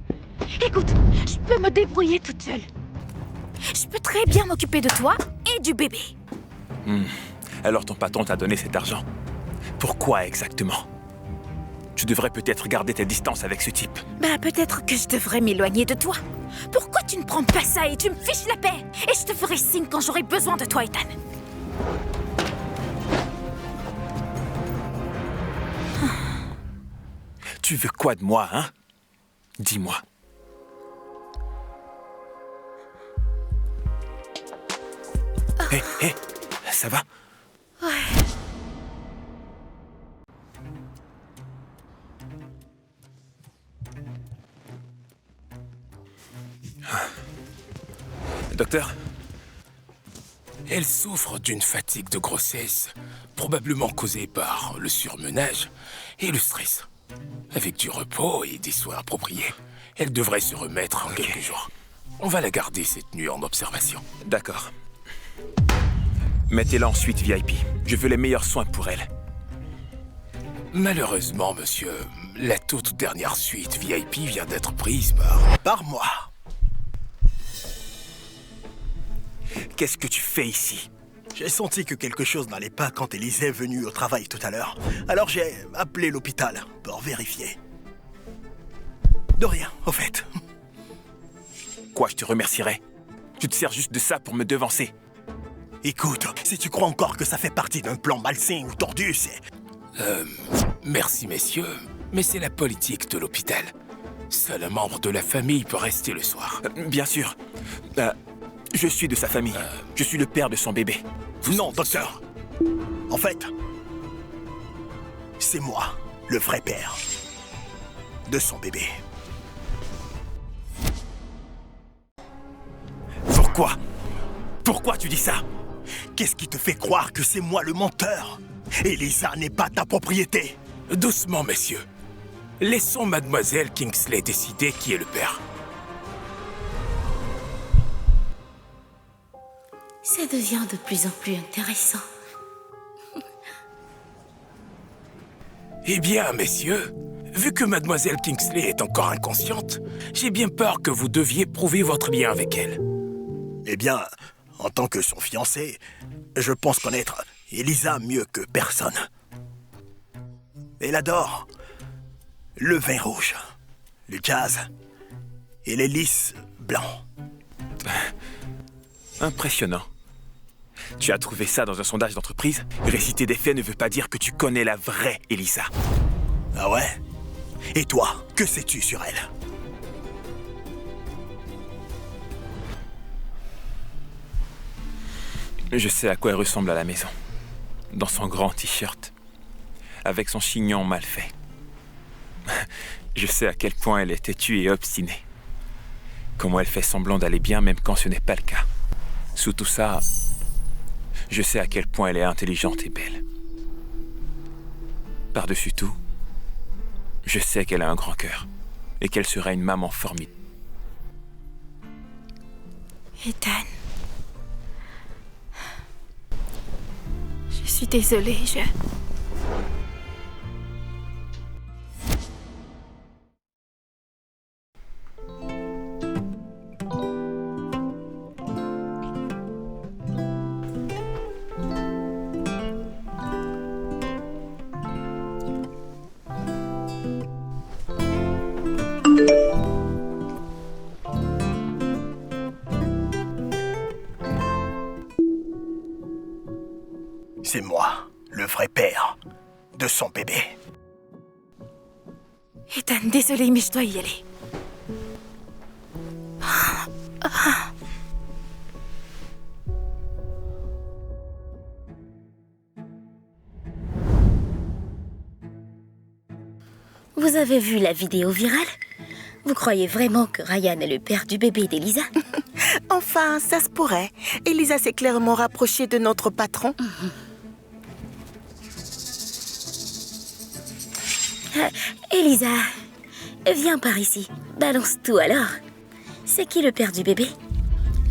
Écoute, je peux me débrouiller toute seule. Je peux très bien m'occuper de toi et du bébé. Alors ton patron t'a donné cet argent. Pourquoi exactement? Tu devrais peut-être garder tes distances avec ce type. Bah, peut-être que je devrais m'éloigner de toi. Pourquoi tu ne prends pas ça et tu me fiches la paix? Et je te ferai signe quand j'aurai besoin de toi, Ethan. Tu veux quoi de moi, hein? Dis-moi. Hé, ça va? Docteur? Elle souffre d'une fatigue de grossesse, probablement causée par le surmenage et le stress. Avec du repos et des soins appropriés, elle devrait se remettre en quelques jours. On va la garder cette nuit en observation. D'accord. Mettez-la en suite VIP. Je veux les meilleurs soins pour elle. Malheureusement, monsieur, la toute dernière suite VIP vient d'être prise Par moi. Qu'est-ce que tu fais ici? J'ai senti que quelque chose n'allait pas quand Élise est venue au travail tout à l'heure. Alors j'ai appelé l'hôpital pour vérifier. De rien, au fait. Quoi, je te remercierai? Tu te sers juste de ça pour me devancer. Écoute, si tu crois encore que ça fait partie d'un plan malsain ou tordu, c'est... Merci, messieurs, mais c'est la politique de l'hôpital. Seul un membre de la famille peut rester le soir. Bien sûr. Je suis de sa famille. Je suis le père de son bébé. Non, docteur. En fait, c'est moi, le vrai père de son bébé. Pourquoi? Pourquoi tu dis ça? Qu'est-ce qui te fait croire que c'est moi le menteur? Elisa n'est pas ta propriété. Doucement, messieurs. Laissons mademoiselle Kingsley décider qui est le père. Ça devient de plus en plus intéressant. Eh bien, messieurs, vu que mademoiselle Kingsley est encore inconsciente, j'ai bien peur que vous deviez prouver votre lien avec elle. Eh bien, en tant que son fiancé, je pense connaître Elisa mieux que personne. Elle adore le vin rouge, le jazz et les lys blancs. Impressionnant. Tu as trouvé ça dans un sondage d'entreprise? Réciter des faits ne veut pas dire que tu connais la vraie Elisa. Ah ouais? Et toi, que sais-tu sur elle? Je sais à quoi elle ressemble à la maison. Dans son grand t-shirt, avec son chignon mal fait. Je sais à quel point elle est têtue et obstinée. Comment elle fait semblant d'aller bien même quand ce n'est pas le cas. Sous tout ça, je sais à quel point elle est intelligente et belle. Par-dessus tout, je sais qu'elle a un grand cœur et qu'elle sera une maman formidable. Ethan. Je suis désolée, C'est moi, le vrai père de son bébé. Ethan, désolée, mais je dois y aller. Vous avez vu la vidéo virale? Vous croyez vraiment que Ryan est le père du bébé d'Elisa? Enfin, ça se pourrait. Elisa s'est clairement rapprochée de notre patron. Elisa, viens par ici. Balance tout alors. C'est qui le père du bébé?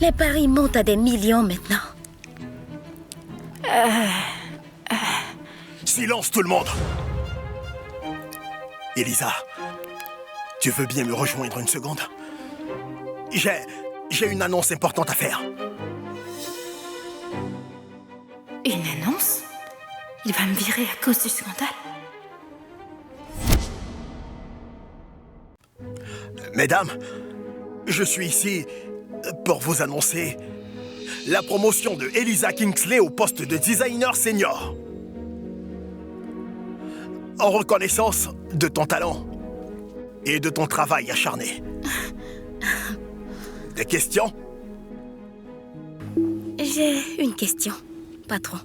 Les paris montent à des millions maintenant. Silence tout le monde! Elisa, tu veux bien me rejoindre une seconde? J'ai une annonce importante à faire. Une annonce? Il va me virer à cause du scandale? Mesdames, je suis ici pour vous annoncer la promotion de Elisa Kingsley au poste de designer senior. En reconnaissance de ton talent et de ton travail acharné. Des questions? J'ai une question, patron.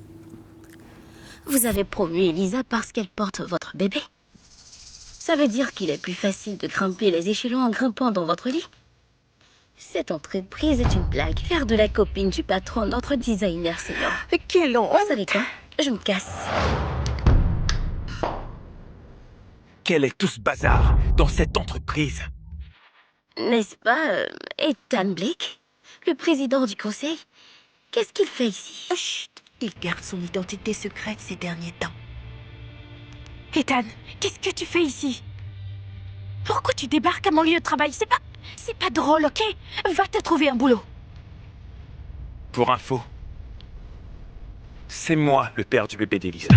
Vous avez promu Elisa parce qu'elle porte votre bébé. Ça veut dire qu'il est plus facile de grimper les échelons en grimpant dans votre lit. Cette entreprise est une blague. Faire de la copine du patron notre designer senior. Quelle honte! Vous savez quoi? Je me casse. Quel est tout ce bazar dans cette entreprise? N'est-ce pas, Ethan Blake, le président du conseil? Qu'est-ce qu'il fait ici? Chut! Il garde son identité secrète ces derniers temps. Ethan, qu'est-ce que tu fais ici? Pourquoi tu débarques à mon lieu de travail? C'est pas drôle, ok? Va te trouver un boulot. Pour info, c'est moi le père du bébé d'Elisa.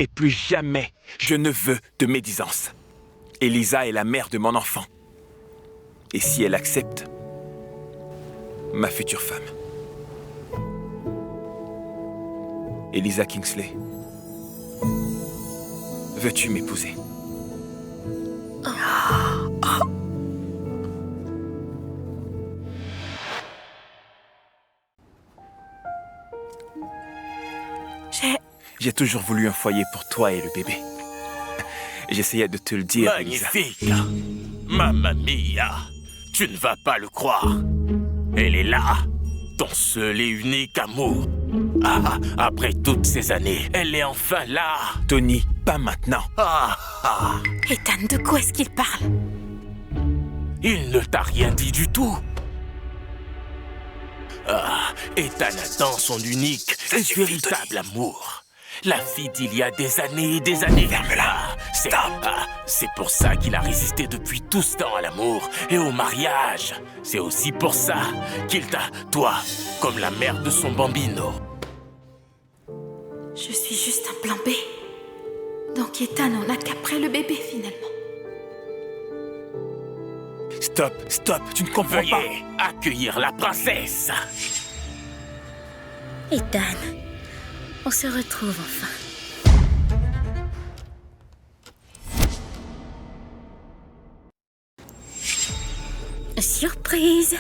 Et plus jamais je ne veux de médisance. Elisa est la mère de mon enfant. Et si elle accepte, ma future femme. Elisa Kingsley, veux-tu m'épouser? J'ai toujours voulu un foyer pour toi et le bébé. J'essayais de te le dire, Elisa. Magnifique! Mamma mia! Tu ne vas pas le croire. Elle est là, ton seul et unique amour. Ah, après toutes ces années, elle est enfin là. Tony, pas maintenant. Ethan, de quoi est-ce qu'il parle? Il ne t'a rien dit du tout. Ethan attend son unique et véritable amour. La fille d'il y a des années et des années. Ferme-la. C'est pour ça qu'il a résisté depuis tout ce temps à l'amour et au mariage. C'est aussi pour ça qu'il t'a, toi, comme la mère de son bambino. Je suis juste un plan B. Donc Ethan en a qu'après le bébé, finalement. Stop, tu ne comprends pas. Veuillez accueillir la princesse. Ethan, on se retrouve enfin. Surprise!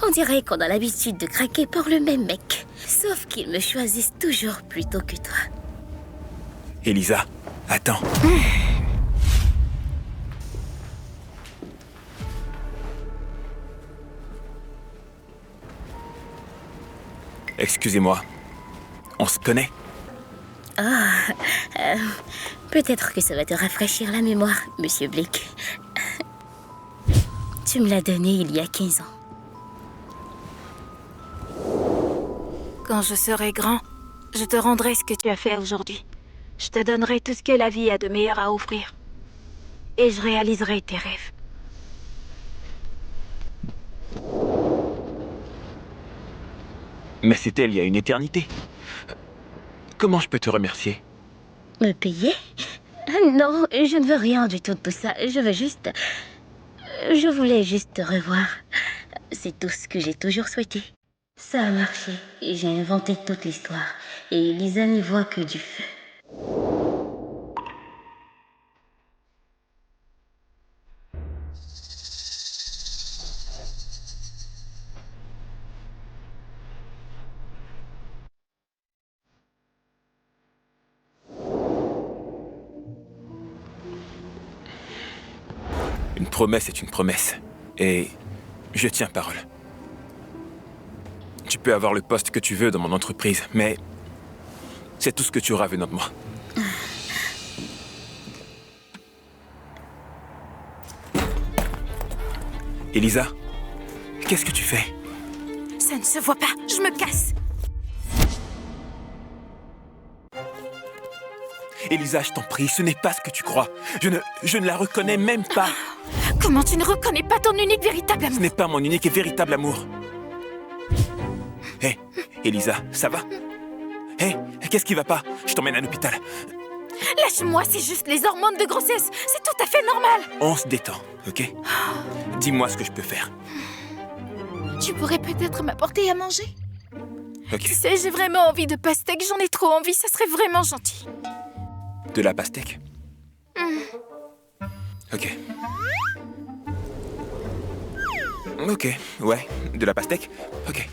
On dirait qu'on a l'habitude de craquer pour le même mec. Sauf qu'ils me choisissent toujours plutôt que toi. Elisa, attends. Excusez-moi, on se connaît? Peut-être que ça va te rafraîchir la mémoire, Monsieur Blake. Tu me l'as donné il y a 15 ans. Quand je serai grand, je te rendrai ce que tu as fait aujourd'hui. Je te donnerai tout ce que la vie a de meilleur à offrir. Et je réaliserai tes rêves. Mais c'était il y a une éternité. Comment je peux te remercier? Me payer? Non, je ne veux rien du tout de tout ça. Je voulais juste te revoir. C'est tout ce que j'ai toujours souhaité. Ça a marché. J'ai inventé toute l'histoire. Et Elisa n'y voit que du feu. Une promesse est une promesse. Et je tiens parole. Tu peux avoir le poste que tu veux dans mon entreprise, mais c'est tout ce que tu auras venant de moi. Elisa, qu'est-ce que tu fais? Ça ne se voit pas, je me casse. Elisa, je t'en prie, ce n'est pas ce que tu crois. Je ne la reconnais même pas. Comment tu ne reconnais pas ton unique véritable Ce amour? n'est pas mon unique et véritable amour. Hé, Elisa, ça va? Hé, qu'est-ce qui va pas? Je t'emmène à l'hôpital. Lâche-moi, c'est juste les hormones de grossesse. C'est tout à fait normal. On se détend, ok? Dis-moi ce que je peux faire. Tu pourrais peut-être m'apporter à manger? Ok, Tu sais, j'ai vraiment envie de pastèque. J'en ai trop envie. Ça serait vraiment gentil. de la pastèque? Ok. Ok, ouais, de la pastèque? Ok.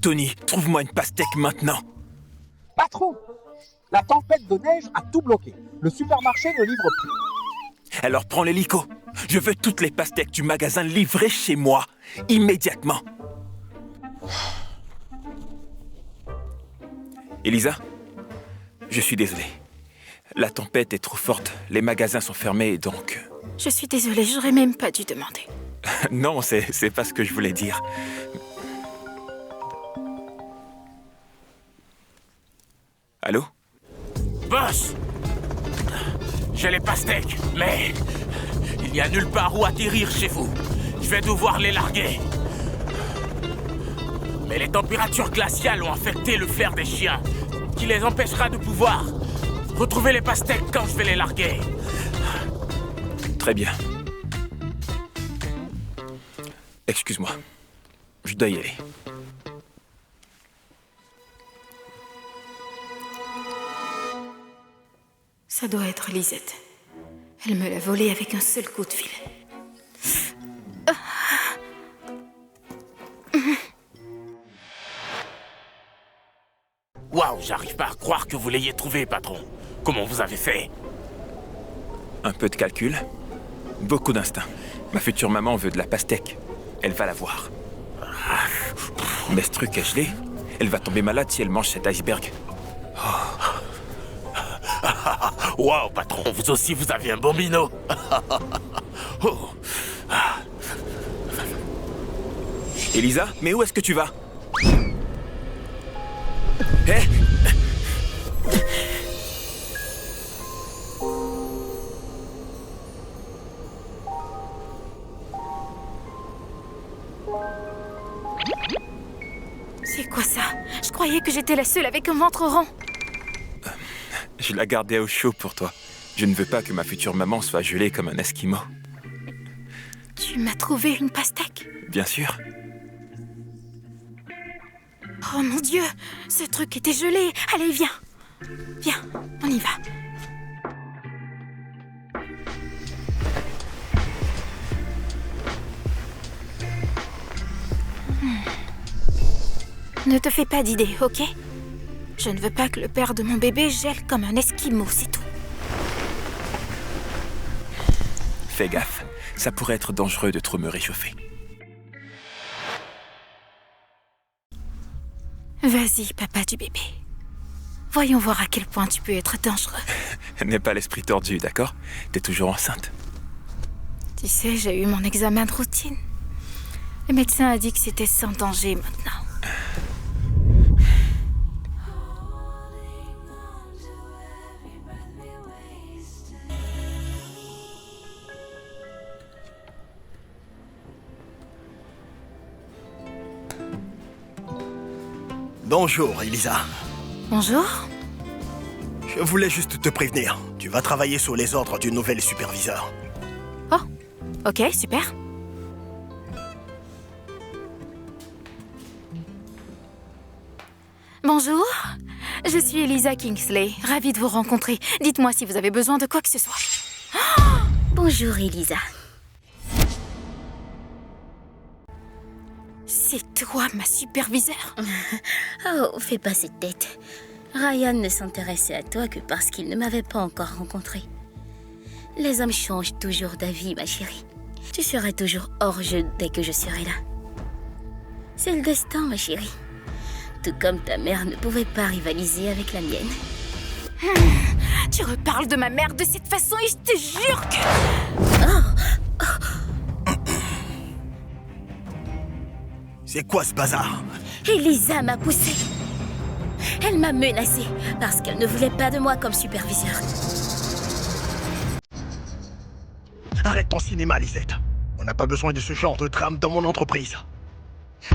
Tony, trouve-moi une pastèque maintenant. Patron, la tempête de neige a tout bloqué. Le supermarché ne livre plus. Alors prends l'hélico. Je veux toutes les pastèques du magasin livrées chez moi, immédiatement. Elisa, je suis désolé. La tempête est trop forte, les magasins sont fermés et donc... Je suis désolée, j'aurais même pas dû demander. Non, c'est pas ce que je voulais dire. Allô? Boss! J'ai les pastèques, mais il n'y a nulle part où atterrir chez vous. Je vais devoir les larguer. Mais les températures glaciales ont affecté le flair des chiens, qui les empêchera de pouvoir retrouver les pastèques quand je vais les larguer. Très bien. Excuse-moi. Je dois y aller. Ça doit être Lisette. Elle me l'a volé avec un seul coup de fil. Waouh, j'arrive pas à croire que vous l'ayez trouvé, patron. Comment vous avez fait? Un peu de calcul, beaucoup d'instinct. Ma future maman veut de la pastèque. Elle va la voir. Mais ce truc est gelé. Elle va tomber malade si elle mange cet iceberg. Waouh, patron, vous aussi, vous avez un bon minot. Oh. Elisa, mais où est-ce que tu vas? Hé! C'est quoi ça? Je croyais que j'étais la seule avec un ventre rond. Je la gardais au chaud pour toi. Je ne veux pas que ma future maman soit gelée comme un esquimau. Tu m'as trouvé une pastèque? Bien sûr. Oh mon Dieu, ce truc était gelé. Allez, viens. Viens, on y va. Ne te fais pas d'idée, ok? Je ne veux pas que le père de mon bébé gèle comme un esquimau, c'est tout. Fais gaffe, ça pourrait être dangereux de trop me réchauffer. Vas-y, papa du bébé. Voyons voir à quel point tu peux être dangereux. N'aie pas l'esprit tordu, d'accord? T'es toujours enceinte. Tu sais, j'ai eu mon examen de routine. Le médecin a dit que c'était sans danger maintenant. Bonjour, Elisa. Bonjour. Je voulais juste te prévenir. Tu vas travailler sous les ordres du nouvel superviseur. Oh, ok, super. Bonjour, je suis Elisa Kingsley. Ravie de vous rencontrer. Dites-moi si vous avez besoin de quoi que ce soit. Bonjour, Elisa. C'est toi, ma superviseure? Oh, fais pas cette tête. Ryan ne s'intéressait à toi que parce qu'il ne m'avait pas encore rencontré. Les hommes changent toujours d'avis, ma chérie. Tu seras toujours hors jeu dès que je serai là. C'est le destin, ma chérie. Tout comme ta mère ne pouvait pas rivaliser avec la mienne. Tu reparles de ma mère de cette façon et je te jure que... C'est quoi ce bazar? Elisa m'a poussée. Elle m'a menacée parce qu'elle ne voulait pas de moi comme superviseur. Arrête ton cinéma, Lisette. On n'a pas besoin de ce genre de drame dans mon entreprise.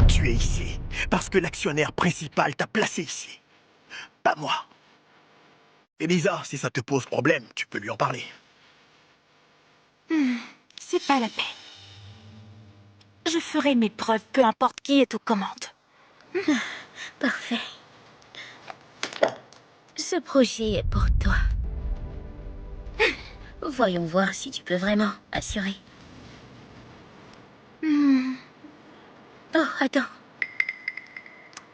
Tu es ici parce que l'actionnaire principal t'a placé ici. Pas moi. Elisa, si ça te pose problème, tu peux lui en parler. C'est pas la peine. Je ferai mes preuves, peu importe qui est aux commandes. Parfait. Ce projet est pour toi. Voyons voir si tu peux vraiment assurer. Oh, attends.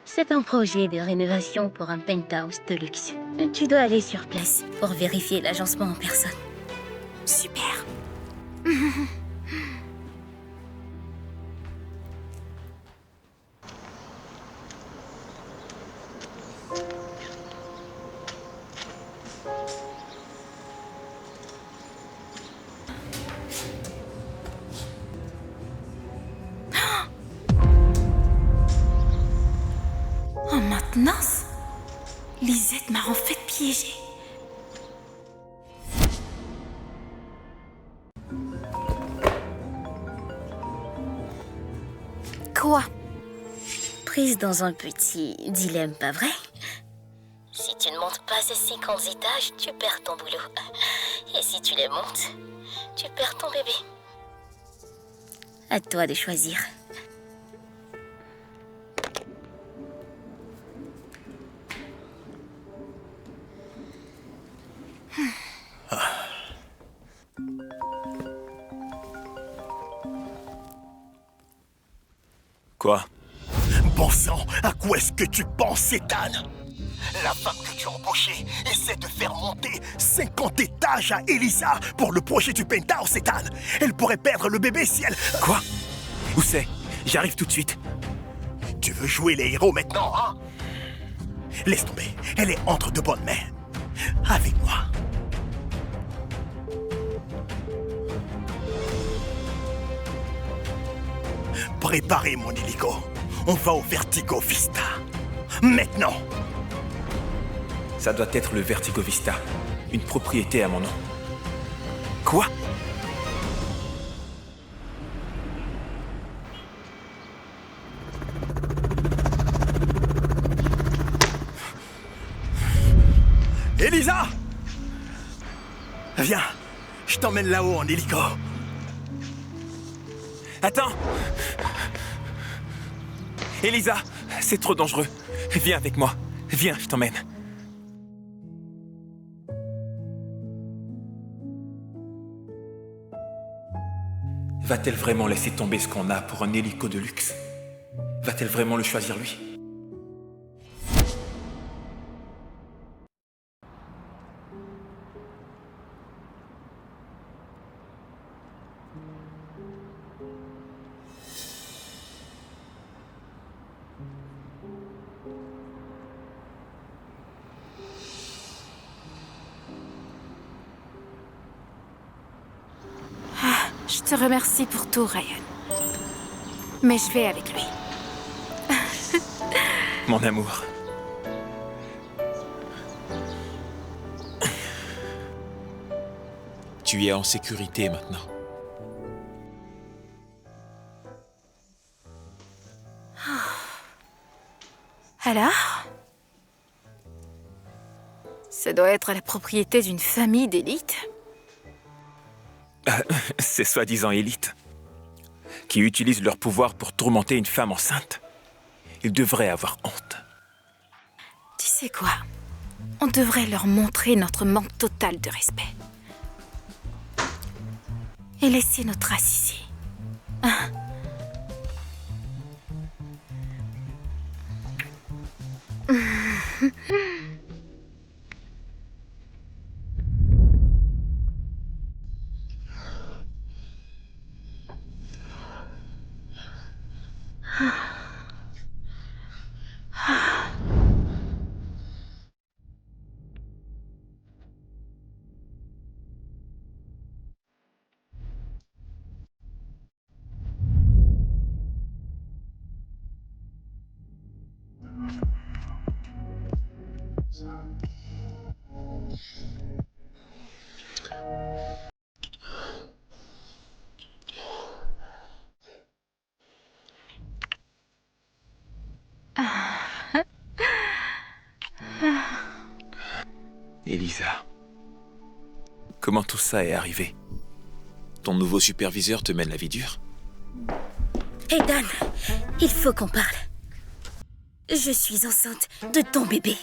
C'est un projet de rénovation pour un penthouse de luxe. Tu dois aller sur place pour vérifier l'agencement en personne. Super. Oh, maintenance? Lisette m'a en fait piégée. Quoi? Prise dans un petit dilemme, pas vrai? Si tu ne montes pas ces 50 étages, tu perds ton boulot. Et si tu les montes, tu perds ton bébé. À toi de choisir. Quoi? Bon sang, à quoi est-ce que tu penses, Ethan? La femme que tu as embauchée essaie de faire monter 50 étages à Elisa pour le projet du penthouse, Ethan. Elle pourrait perdre le bébé si elle... Quoi? Où c'est? J'arrive tout de suite. Tu veux jouer les héros maintenant, hein? Laisse tomber, elle est entre de bonnes mains. Avec moi. Préparez mon hélico. On va au Vertigo Vista. Maintenant. Ça doit être le Vertigo Vista. Une propriété à mon nom. Quoi? Elisa! Viens, je t'emmène là-haut en hélico. Attends! Elisa, c'est trop dangereux. Viens avec moi. Viens, je t'emmène. Va-t-elle vraiment laisser tomber ce qu'on a pour un hélico de luxe? Va-t-elle vraiment le choisir lui? Je te remercie pour tout, Ryan. Mais je vais avec lui. Mon amour. Tu es en sécurité maintenant. Alors? Ça doit être la propriété d'une famille d'élite. Ces soi-disant élites qui utilisent leur pouvoir pour tourmenter une femme enceinte. Ils devraient avoir honte. Tu sais quoi? On devrait leur montrer notre manque total de respect. Et laisser notre race ici. Hein? Elisa, comment tout ça est arrivé? Ton nouveau superviseur te mène la vie dure? Ethan, il faut qu'on parle. Je suis enceinte de ton bébé.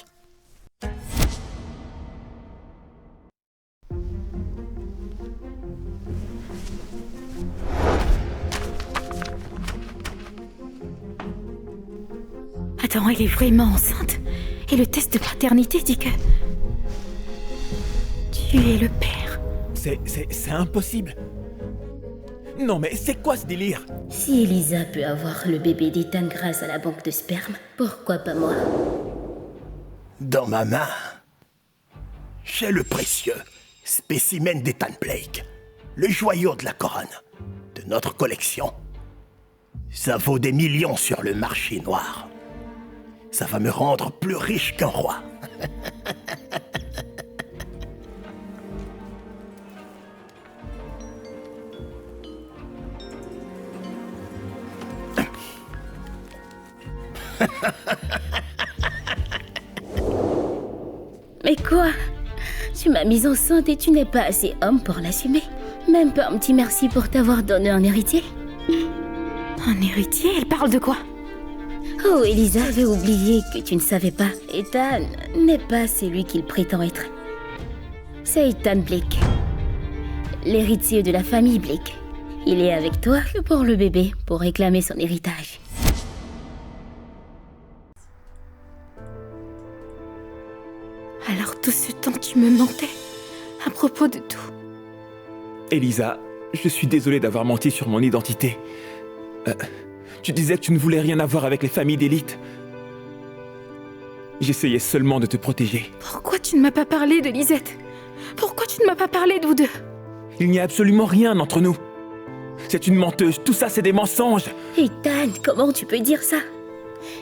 Attends, elle est vraiment enceinte? Et le test de paternité dit que... Tu es le père. C'est impossible. Non, mais c'est quoi ce délire? Si Elisa peut avoir le bébé d'Ethan grâce à la banque de sperme, pourquoi pas moi? Dans ma main, j'ai le précieux spécimen d'Ethan Blake, le joyau de la couronne de notre collection. Ça vaut des millions sur le marché noir. Ça va me rendre plus riche qu'un roi. Mais quoi? Tu m'as mise enceinte et tu n'es pas assez homme pour l'assumer. Même pas un petit merci pour t'avoir donné un héritier. Un héritier? Elle parle de quoi? Oh, Elisa avait oublié que tu ne savais pas. Ethan n'est pas celui qu'il prétend être. C'est Ethan Blake, l'héritier de la famille Blake. Il est avec toi que pour le bébé, pour réclamer son héritage. Alors tout ce temps tu me mentais à propos de tout. Elisa, je suis désolé d'avoir menti sur mon identité. Tu disais que tu ne voulais rien avoir avec les familles d'élite. J'essayais seulement de te protéger. Pourquoi tu ne m'as pas parlé de Lisette? Pourquoi tu ne m'as pas parlé de vous deux? Il n'y a absolument rien entre nous. C'est une menteuse, tout ça c'est des mensonges. Ethan, comment tu peux dire ça?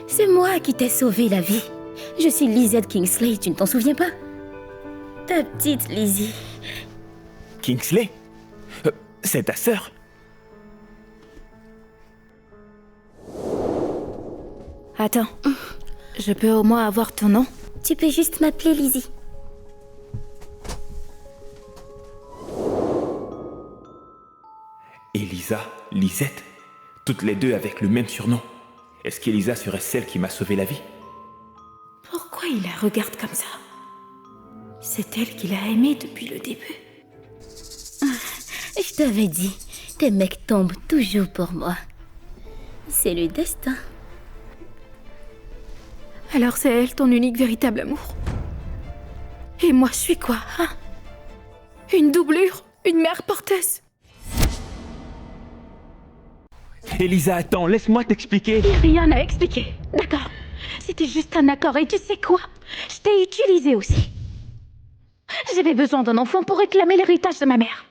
C'est moi qui t'ai sauvé la vie. Je suis Lisette Kingsley, tu ne t'en souviens pas? Ta petite Lizzie. Kingsley? C'est ta sœur? Attends, je peux au moins avoir ton nom? Tu peux juste m'appeler Lizzie. Elisa, Lisette, toutes les deux avec le même surnom. Est-ce qu'Elisa serait celle qui m'a sauvé la vie? Pourquoi il la regarde comme ça? C'est elle qui l'a aimée depuis le début. Je t'avais dit, tes mecs tombent toujours pour moi. C'est le destin. Alors c'est elle ton unique véritable amour. Et moi je suis quoi, hein? Une doublure? Une mère porteuse? Elisa, attends, laisse-moi t'expliquer. Il n'y a rien à expliquer, d'accord? C'était juste un accord et tu sais quoi? Je t'ai utilisé aussi. J'avais besoin d'un enfant pour réclamer l'héritage de ma mère.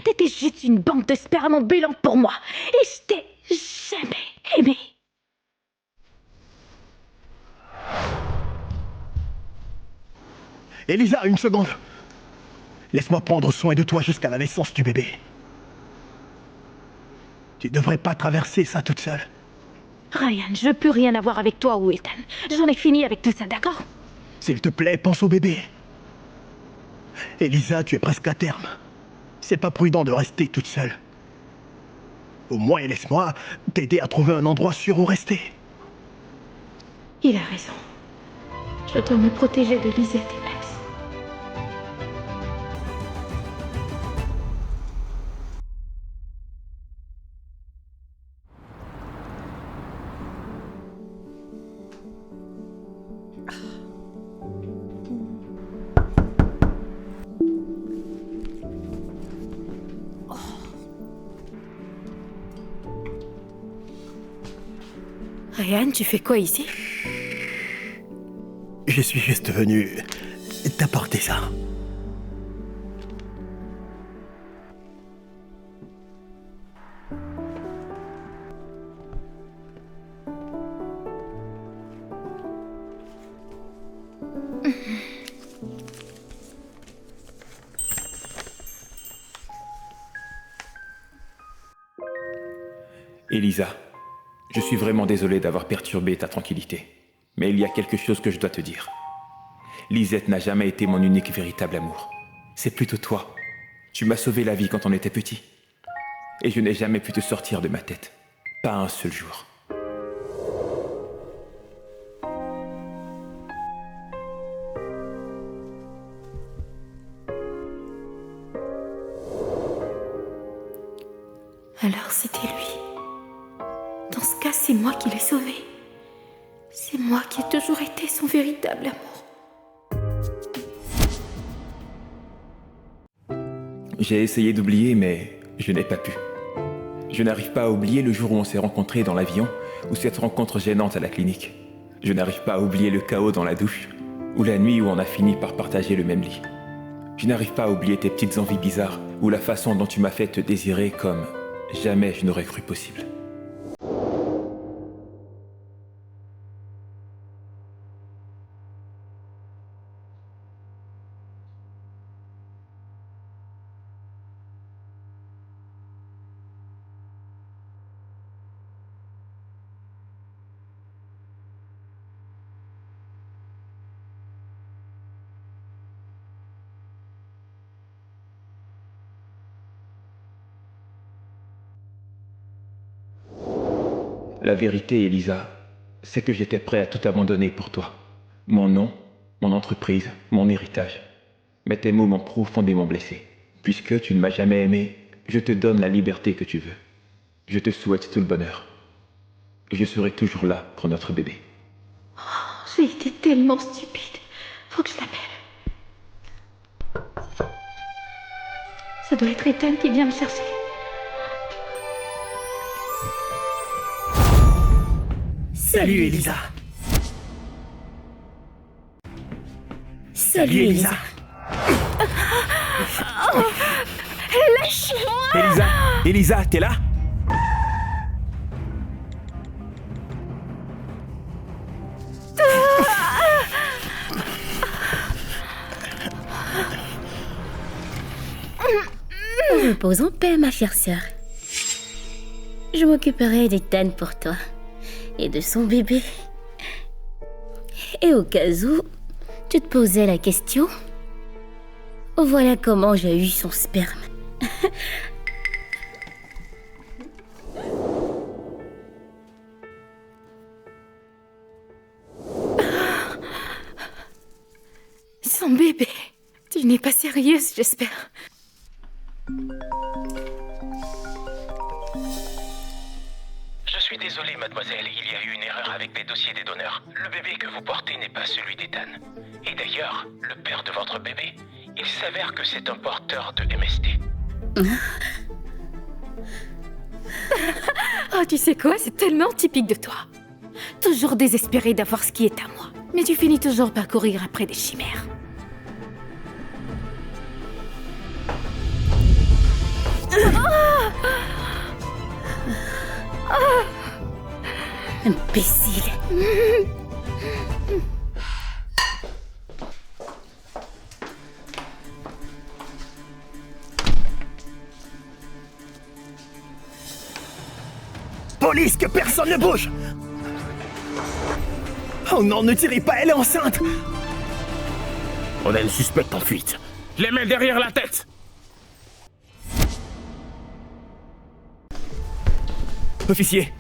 T'étais juste une banque de sperme ambulante pour moi. Et je t'ai jamais aimé. Elisa, une seconde. Laisse-moi prendre soin de toi jusqu'à la naissance du bébé. Tu devrais pas traverser ça toute seule. Ryan, je veux plus rien avoir avec toi ou Ethan. J'en ai fini avec tout ça, d'accord? S'il te plaît, pense au bébé. Elisa, tu es presque à terme. C'est pas prudent de rester toute seule. Au moins, laisse-moi t'aider à trouver un endroit sûr où rester. Il a raison. Je dois me protéger de Lisette et Max. Ryan, tu fais quoi ici? Je suis juste venu t'apporter ça. Elisa, je suis vraiment désolé d'avoir perturbé ta tranquillité. Mais il y a quelque chose que je dois te dire. Lisette n'a jamais été mon unique véritable amour. C'est plutôt toi. Tu m'as sauvé la vie quand on était petit. Et je n'ai jamais pu te sortir de ma tête. Pas un seul jour. Alors c'était lui. Dans ce cas, c'est moi qui l'ai sauvé. C'est moi qui ai toujours été son véritable amour. J'ai essayé d'oublier, mais je n'ai pas pu. Je n'arrive pas à oublier le jour où on s'est rencontrés dans l'avion, ou cette rencontre gênante à la clinique. Je n'arrive pas à oublier le chaos dans la douche, ou la nuit où on a fini par partager le même lit. Je n'arrive pas à oublier tes petites envies bizarres, ou la façon dont tu m'as fait te désirer comme jamais je n'aurais cru possible. La vérité, Elisa, c'est que j'étais prêt à tout abandonner pour toi. Mon nom, mon entreprise, mon héritage. Mais tes mots m'ont profondément blessé. Puisque tu ne m'as jamais aimé, je te donne la liberté que tu veux. Je te souhaite tout le bonheur. Je serai toujours là pour notre bébé. J'ai été tellement stupide. Faut que je l'appelle. Ça doit être Ethan qui vient me chercher. Salut Elisa. Salut, Elisa. Elisa, Elisa, t'es là? Repose en paix, ma chère sœur. Je m'occuperai d'Ethan pour toi et de son bébé. Et au cas où tu te posais la question, voilà comment j'ai eu son sperme. Son bébé. Tu n'es pas sérieuse, j'espère. Je suis désolé, mademoiselle, il y a eu une erreur avec les dossiers des donneurs. Le bébé que vous portez n'est pas celui d'Ethan. Et d'ailleurs, le père de votre bébé, il s'avère que c'est un porteur de MST. Oh, tu sais quoi, c'est tellement typique de toi. Toujours désespéré d'avoir ce qui est à moi. Mais tu finis toujours par courir après des chimères. Imbécile. Police, que personne ne bouge! Oh non, ne tirez pas, elle est enceinte! On a une suspecte en fuite. Les mains derrière la tête. Officier,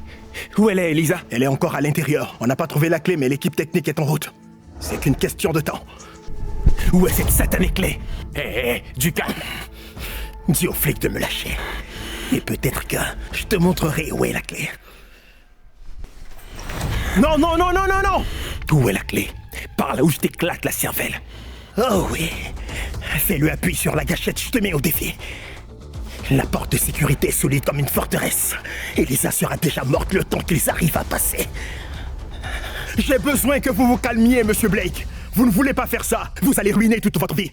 où elle est, Elisa? Elle est encore à l'intérieur. On n'a pas trouvé la clé, mais l'équipe technique est en route. C'est qu'une question de temps. Où est cette satanée clé? Hé, du calme. Dis aux flics de me lâcher. Et peut-être que je te montrerai où est la clé. Non, non, non, non, non, non! Où est la clé? Par là où je t'éclate la cervelle. Oh oui. Fais-le appui sur la gâchette, je te mets au défi. La porte de sécurité est solide comme une forteresse. Elisa sera déjà morte le temps qu'ils arrivent à passer. J'ai besoin que vous vous calmiez, Monsieur Blake. Vous ne voulez pas faire ça. Vous allez ruiner toute votre vie.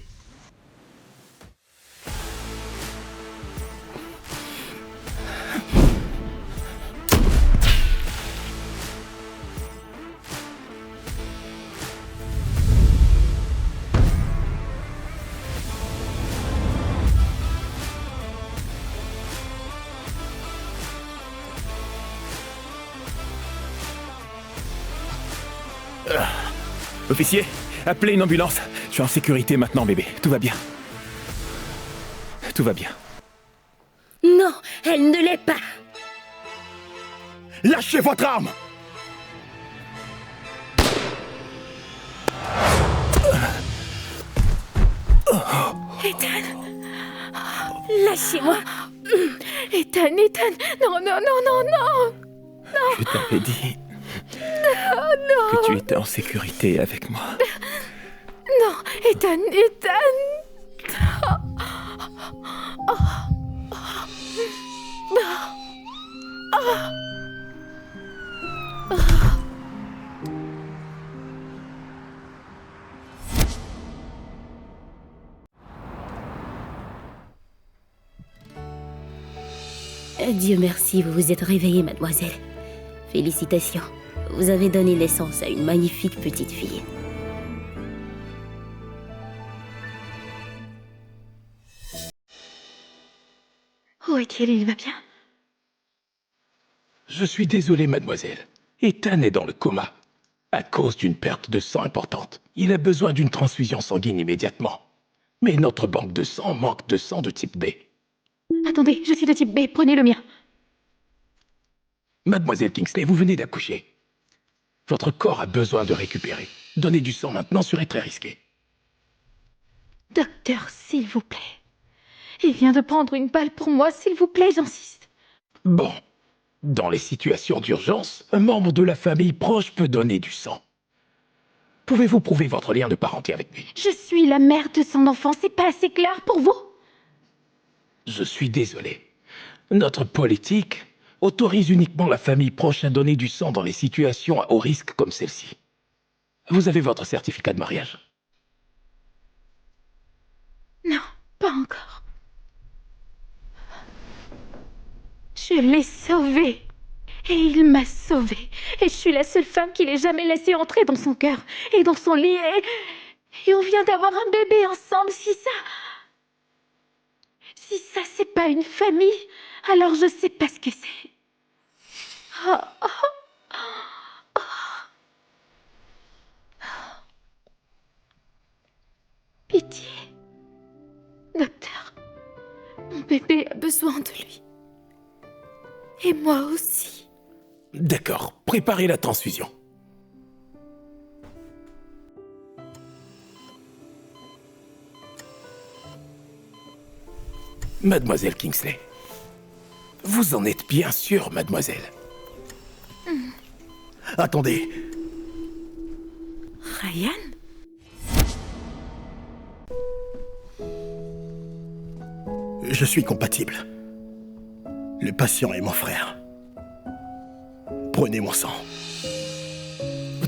Officier, appelez une ambulance. Je suis en sécurité maintenant, bébé. Tout va bien. Tout va bien. Non, elle ne l'est pas. Lâchez votre arme! Ethan, Lâchez-moi. Ethan, non, non, non, non, non. Je t'avais dit que tu étais en sécurité avec moi. Non, Ethan. Dieu merci, vous vous êtes réveillée, mademoiselle. Félicitations. Vous avez donné naissance à une magnifique petite fille. Où est-il? Il va bien? Je suis désolé, mademoiselle. Ethan est dans le coma. À cause d'une perte de sang importante. Il a besoin d'une transfusion sanguine immédiatement. Mais notre banque de sang manque de sang de type B. Attendez, je suis de type B, prenez le mien. Mademoiselle Kingsley, vous venez d'accoucher. Votre corps a besoin de récupérer. Donner du sang maintenant serait très risqué. Docteur, s'il vous plaît. Il vient de prendre une balle pour moi, s'il vous plaît, j'insiste. Bon. Dans les situations d'urgence, un membre de la famille proche peut donner du sang. Pouvez-vous prouver votre lien de parenté avec lui? Je suis la mère de son enfant, c'est pas assez clair pour vous? Je suis désolé. Notre politique autorise uniquement la famille proche à donner du sang dans les situations à haut risque comme celle-ci. Vous avez votre certificat de mariage? Non, pas encore. Je l'ai sauvé. Et il m'a sauvée. Et je suis la seule femme qu'il ait jamais laissé entrer dans son cœur et dans son lit. Et on vient d'avoir un bébé ensemble. Si ça c'est pas une famille, alors je sais pas ce que c'est. Pitié. Docteur, mon bébé a besoin de lui. Et moi aussi. D'accord, préparez la transfusion. Mademoiselle Kingsley, vous en êtes bien sûre, mademoiselle? Attendez. Ryan? Je suis compatible. Le patient est mon frère. Prenez mon sang.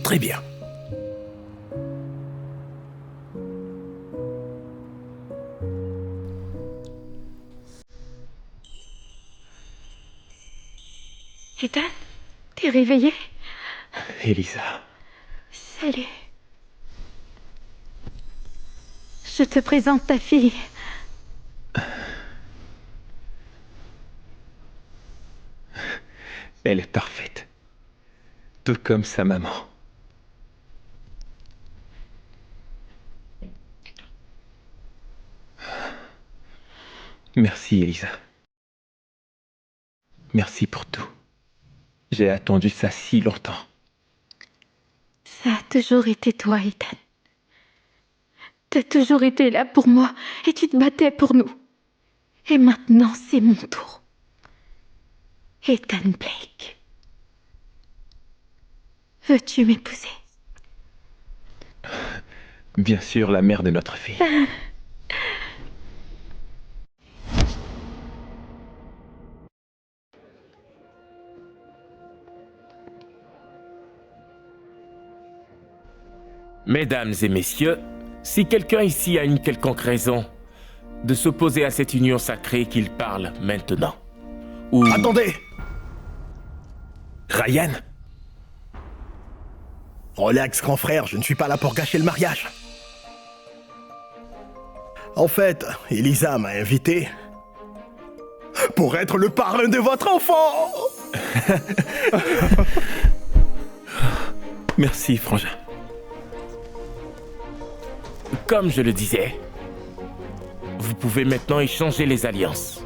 Très bien. Ethan, t'es réveillé? Elisa. Salut. Je te présente ta fille. Elle est parfaite. Tout comme sa maman. Merci, Elisa. Merci pour tout. J'ai attendu ça si longtemps. Ça a toujours été toi, Ethan. T'as toujours été là pour moi et tu te battais pour nous. Et maintenant, c'est mon tour. Ethan Blake. Veux-tu m'épouser? Bien sûr, la mère de notre fille. Mesdames et messieurs, si quelqu'un ici a une quelconque raison de s'opposer à cette union sacrée, qu'il parle maintenant. Ou... Attendez! Ryan? Relax, grand frère, je ne suis pas là pour gâcher le mariage. En fait, Elisa m'a invité pour être le parrain de votre enfant. Merci, frangin. Comme je le disais, vous pouvez maintenant échanger les alliances.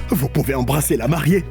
Vous pouvez embrasser la mariée.